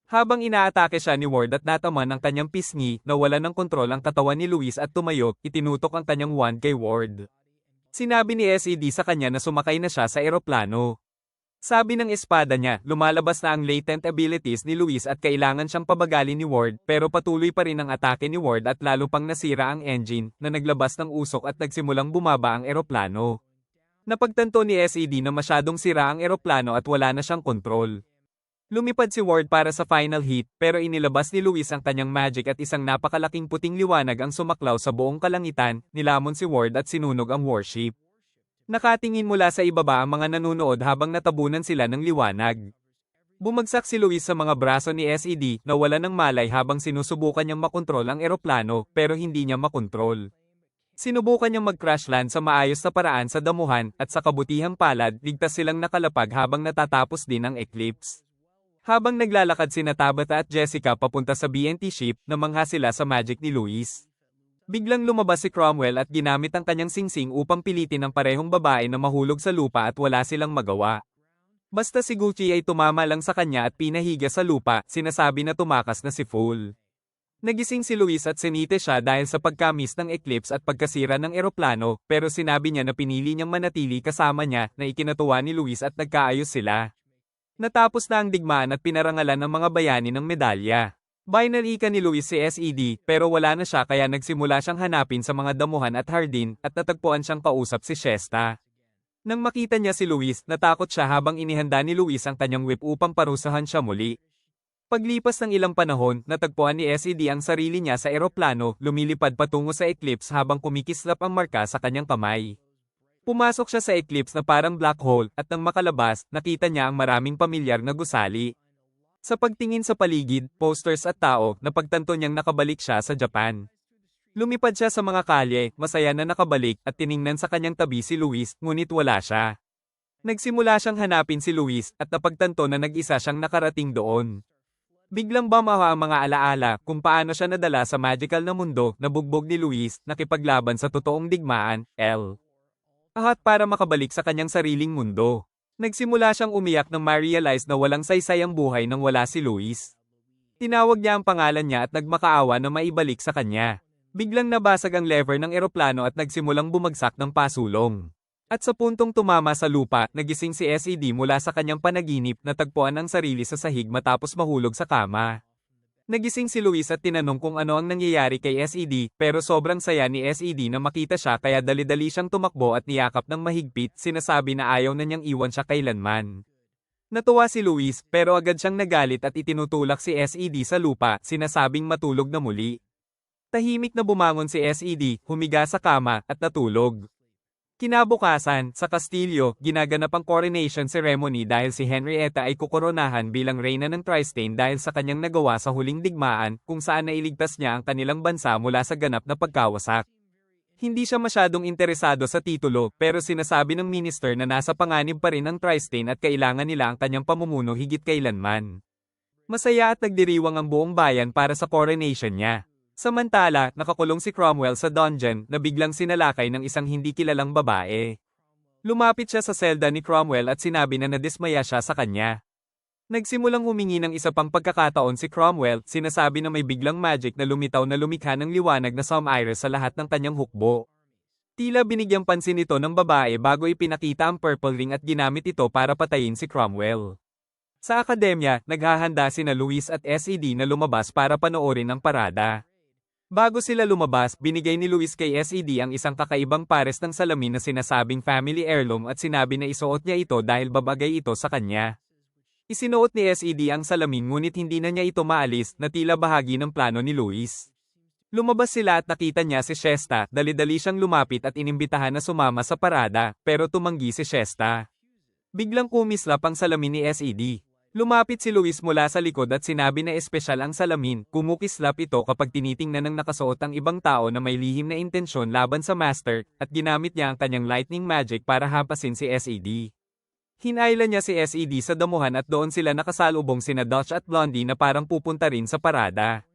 Habang inaatake siya ni Ward at nataman ang kanyang pisngi, nawala ng kontrol ang katawan ni Luis at tumayo, itinutok ang kanyang wand kay Ward. Sinabi ni SED sa kanya na sumakay na siya sa eroplano. Sabi ng espada niya, lumalabas na ang latent abilities ni Luis at kailangan siyang pabagalin ni Ward pero patuloy pa rin ang atake ni Ward at lalo pang nasira ang engine na naglabas ng usok at nagsimulang bumaba ang eroplano. Napagtanto ni SED na masyadong sira ang eroplano at wala na siyang kontrol. Lumipad si Ward para sa final hit pero inilabas ni Luis ang kanyang magic at isang napakalaking puting liwanag ang sumaklaw sa buong kalangitan, nilamon si Ward at sinunog ang warship. Nakatingin mula sa ibaba ang mga nanunood habang natabunan sila ng liwanag. Bumagsak si Luis sa mga braso ni SED na wala ng malay habang sinusubukan niyang makontrol ang eroplano pero hindi niya makontrol. Sinubukan niyang mag-crash land sa maayos na paraan sa damuhan at sa kabutihang palad ligtas silang nakalapag habang natatapos din ang eclipse. Habang naglalakad sina Tabitha at Jessica papunta sa BNT ship, namangha sila sa magic ni Luis. Biglang lumabas si Cromwell at ginamit ang kanyang singsing upang pilitin ang parehong babae na mahulog sa lupa at wala silang magawa. Basta si Gucci ay tumama lang sa kanya at pinahiga sa lupa, sinasabi na tumakas na si Fool. Nagising si Luis at sinite siya dahil sa pagka-miss ng eclipse at pagkasira ng eroplano, pero sinabi niya na pinili niyang manatili kasama niya na ikinatuwa ni Luis at nagkaayos sila. Natapos na ang digmaan at pinarangalan ng mga bayani ng medalya. Binalika ni Luis si SED, pero wala na siya kaya nagsimula siyang hanapin sa mga damuhan at hardin at natagpuan siyang kausap si Shesta. Nang makita niya si Luis, natakot siya habang inihanda ni Luis ang kanyang whip upang parusahan siya muli. Paglipas ng ilang panahon, natagpuan ni SED ang sarili niya sa eroplano, lumilipad patungo sa eclipse habang kumikislap ang marka sa kanyang kamay. Pumasok siya sa eclipse na parang black hole, at nang makalabas, nakita niya ang maraming pamilyar na gusali. Sa pagtingin sa paligid, posters at tao, napagtanto niyang nakabalik siya sa Japan. Lumipad siya sa mga kalye, masaya na nakabalik, at tiningnan sa kanyang tabi si Luis, ngunit wala siya. Nagsimula siyang hanapin si Luis, at napagtanto na nag-isa siyang nakarating doon. Biglang bumaha ang mga alaala kung paano siya nadala sa magical na mundo na bugbog ni Luis, nakipaglaban sa totoong digmaan, L. At para makabalik sa kanyang sariling mundo. Nagsimula siyang umiyak nang ma-realize na walang saysay ang buhay nang wala si Luis. Tinawag niya ang pangalan niya at nagmakaawa na maibalik sa kanya. Biglang nabasag ang lever ng eroplano at nagsimulang bumagsak ng pasulong. At sa puntong tumama sa lupa, nagising si SED mula sa kanyang panaginip na tagpuan ang sarili sa sahig matapos mahulog sa kama. Nagising si Luis at tinanong kung ano ang nangyayari kay SED, pero sobrang saya ni SED na makita siya kaya dali-dali siyang tumakbo at niyakap ng mahigpit, sinasabi na ayaw na niyang iwan siya kailanman. Natuwa si Luis, pero agad siyang nagalit at itinutulak si SED sa lupa, sinasabing matulog na muli. Tahimik na bumangon si SED, humiga sa kama, at natulog. Kinabukasan, sa kastilyo, ginaganap ang coronation ceremony dahil si Henrietta ay kukoronahan bilang reyna ng Tristain dahil sa kanyang nagawa sa huling digmaan, kung saan nailigtas niya ang kanilang bansa mula sa ganap na pagkawasak. Hindi siya masyadong interesado sa titulo, pero sinasabi ng minister na nasa panganib pa rin ang Tristain at kailangan nila ang kanyang pamumuno higit kailanman. Masaya at nagdiriwang ang buong bayan para sa coronation niya. Samantala, nakakulong si Cromwell sa dungeon na biglang sinalakay ng isang hindi kilalang babae. Lumapit siya sa selda ni Cromwell at sinabi na nadismaya siya sa kanya. Nagsimulang humingi ng isa pang pagkakataon si Cromwell, sinasabi na may biglang magic na lumitaw na lumikha ng liwanag na Iris sa lahat ng kanyang hukbo. Tila binigyang pansin ito ng babae bago ipinakita ang purple ring at ginamit ito para patayin si Cromwell. Sa akademya, naghahanda sina Luis at SED na lumabas para panoorin ang parada. Bago sila lumabas, binigay ni Luis kay SED ang isang kakaibang pares ng salamin na sinasabing family heirloom at sinabi na isuot niya ito dahil babagay ito sa kanya. Isinuot ni SED ang salamin ngunit hindi na niya ito maalis na tila bahagi ng plano ni Luis. Lumabas sila at nakita niya si Shesta, dali-dali siyang lumapit at inimbitahan na sumama sa parada, pero tumanggi si Shesta. Biglang kumislap ang salamin ni SED. Lumapit si Luis mula sa likod at sinabi na espesyal ang salamin, kumukislap ito kapag tinitingnan ng nakasuot ang ibang tao na may lihim na intensyon laban sa master, at ginamit niya ang kanyang lightning magic para hampasin si SED. Hinailan niya si SED sa damuhan at doon sila nakasalubong sina Dutch at Blondie na parang pupunta rin sa parada.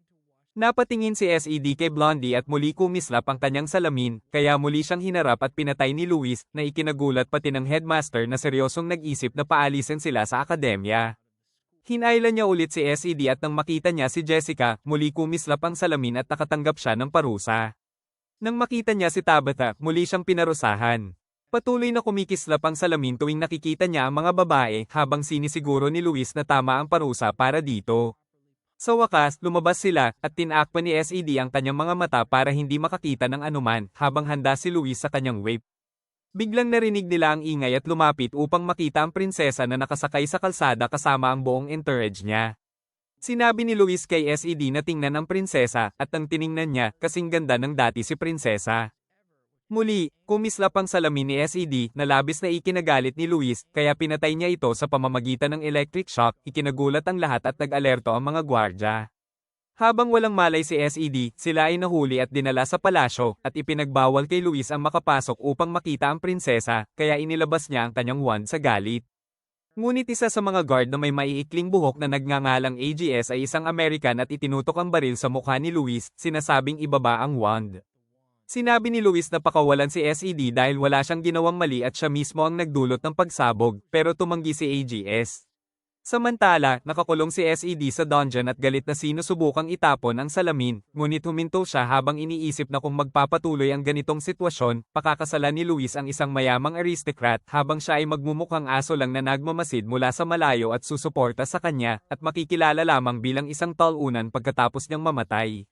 Napatingin si SED kay Blondie at muli kumislap ang kanyang salamin, kaya muli siyang hinarap at pinatay ni Luis, na ikinagulat pati ng headmaster na seryosong nag-isip na paalisin sila sa akademya. Hinailan niya ulit si SED at nang makita niya si Jessica, muli kumislap ang salamin at nakatanggap siya ng parusa. Nang makita niya si Tabitha, muli siyang pinarusahan. Patuloy na kumikislap ang salamin tuwing nakikita niya ang mga babae habang sinisiguro ni Luis na tama ang parusa para dito. Sa wakas, lumabas sila at tinakpan ni SED ang kanyang mga mata para hindi makakita ng anuman habang handa si Luis sa kanyang whip. Biglang narinig nila ang ingay at lumapit upang makita ang prinsesa na nakasakay sa kalsada kasama ang buong entourage niya. Sinabi ni Luis kay SED na tingnan ang prinsesa at nang tiningnan niya, kasing ganda ng dati si prinsesa. Muli, kumislap ang salamin ni SED na labis na ikinagalit ni Luis kaya pinatay niya ito sa pamamagitan ng electric shock, ikinagulat ang lahat at nag-alerto ang mga gwardya. Habang walang malay si SED, sila ay nahuli at dinala sa palasyo, at ipinagbawal kay Luis ang makapasok upang makita ang prinsesa, kaya inilabas niya ang kanyang wand sa galit. Ngunit isa sa mga guard na may maiikling buhok na nagngangalang AGS ay isang American at itinutok ang baril sa mukha ni Luis, sinasabing ibaba ang wand. Sinabi ni Luis na pakawalan si SED dahil wala siyang ginawang mali at siya mismo ang nagdulot ng pagsabog, pero tumanggi si AGS. Samantala, nakakulong si SED sa dungeon at galit na sinusubukang itapon ang salamin, ngunit huminto siya habang iniisip na kung magpapatuloy ang ganitong sitwasyon, pakakasalan ni Luis ang isang mayamang aristocrat habang siya ay magmumukhang aso lang na nagmamasid mula sa malayo at susuporta sa kanya, at makikilala lamang bilang isang talunan pagkatapos niyang mamatay.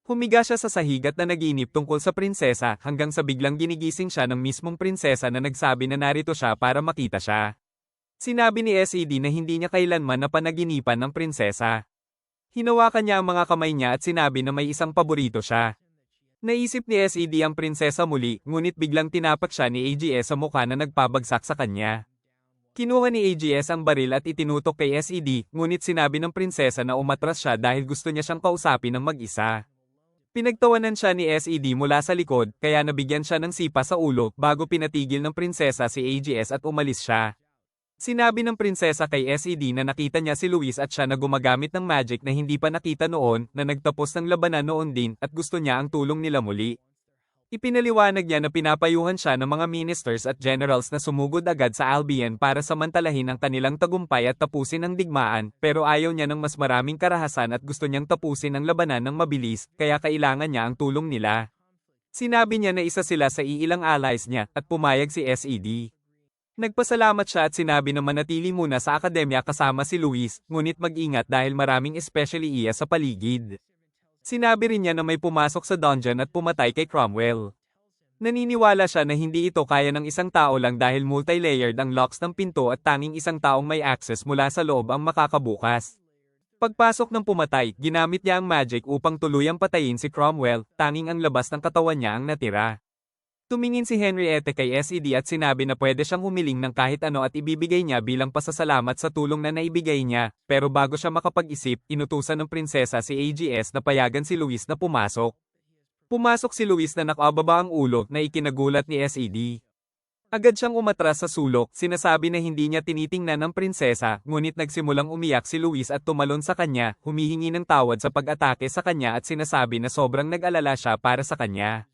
Humiga siya sa sahig at nanaginip tungkol sa prinsesa hanggang sa biglang ginigising siya ng mismong prinsesa na nagsabi na narito siya para makita siya. Sinabi ni SED na hindi niya kailanman napanaginipan ng prinsesa. Hinawakan niya ang mga kamay niya at sinabi na may isang paborito siya. Naisip ni SED ang prinsesa muli, ngunit biglang tinapak siya ni AGS sa mukha na nagpabagsak sa kanya. Kinuha ni AGS ang baril at itinutok kay SED, ngunit sinabi ng prinsesa na umatras siya dahil gusto niya siyang kausapin ng mag-isa. Pinagtawanan siya ni SED mula sa likod, kaya nabigyan siya ng sipa sa ulo bago pinatigil ng prinsesa si AGS at umalis siya. Sinabi ng prinsesa kay SED na nakita niya si Luis at siya na gumagamit ng magic na hindi pa nakita noon, na nagtapos ng labanan noon din at gusto niya ang tulong nila muli. Ipinaliwanag niya na pinapayuhan siya ng mga ministers at generals na sumugod agad sa Albion para samantalahin ang kanilang tagumpay at tapusin ang digmaan, pero ayaw niya ng mas maraming karahasan at gusto niyang tapusin ang labanan ng mabilis, kaya kailangan niya ang tulong nila. Sinabi niya na isa sila sa iilang allies niya, at pumayag si SED. Nagpasalamat siya at sinabi na manatili muna sa akademya kasama si Luis, ngunit mag-ingat dahil maraming especially iya sa paligid. Sinabi rin niya na may pumasok sa dungeon at pumatay kay Cromwell. Naniniwala siya na hindi ito kaya ng isang tao lang dahil multi-layered ang locks ng pinto at tanging isang taong may access mula sa loob ang makakabukas. Pagpasok ng pumatay, ginamit niya ang magic upang tuluyang patayin si Cromwell, tanging ang labas ng katawan niya ang natira. Tumingin si Henriette kay SED at sinabi na pwede siyang humiling ng kahit ano at ibibigay niya bilang pasasalamat sa tulong na naibigay niya, pero bago siya makapag-isip, inutusan ng prinsesa si AGS na payagan si Luis na pumasok. Pumasok si Luis na nakababa ang ulo na ikinagulat ni SED. Agad siyang umatras sa sulok, sinasabi na hindi niya tinitingnan ng prinsesa, ngunit nagsimulang umiyak si Luis at tumalon sa kanya, humihingi ng tawad sa pag-atake sa kanya at sinasabi na sobrang nag-alala siya para sa kanya.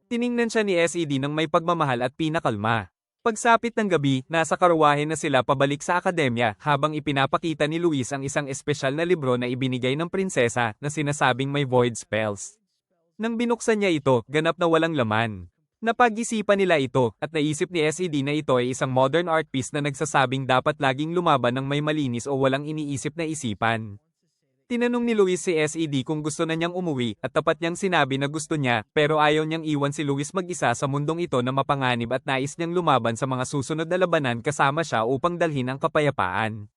Tiningnan siya ni SED ng may pagmamahal at pinakalma. Pagsapit ng gabi, nasa karwahe na sila pabalik sa akademya habang ipinapakita ni Luis ang isang espesyal na libro na ibinigay ng prinsesa na sinasabing may void spells. Nang binuksan niya ito, ganap na walang laman. Napag-isipan nila ito at naisip ni SED na ito ay isang modern art piece na nagsasabing dapat laging lumaban ng may malinis o walang iniisip na isipan. Tinanong ni Luis si SED kung gusto na niyang umuwi at tapat niyang sinabi na gusto niya, pero ayaw niyang iwan si Luis mag-isa sa mundong ito na mapanganib at nais niyang lumaban sa mga susunod na labanan kasama siya upang dalhin ang kapayapaan.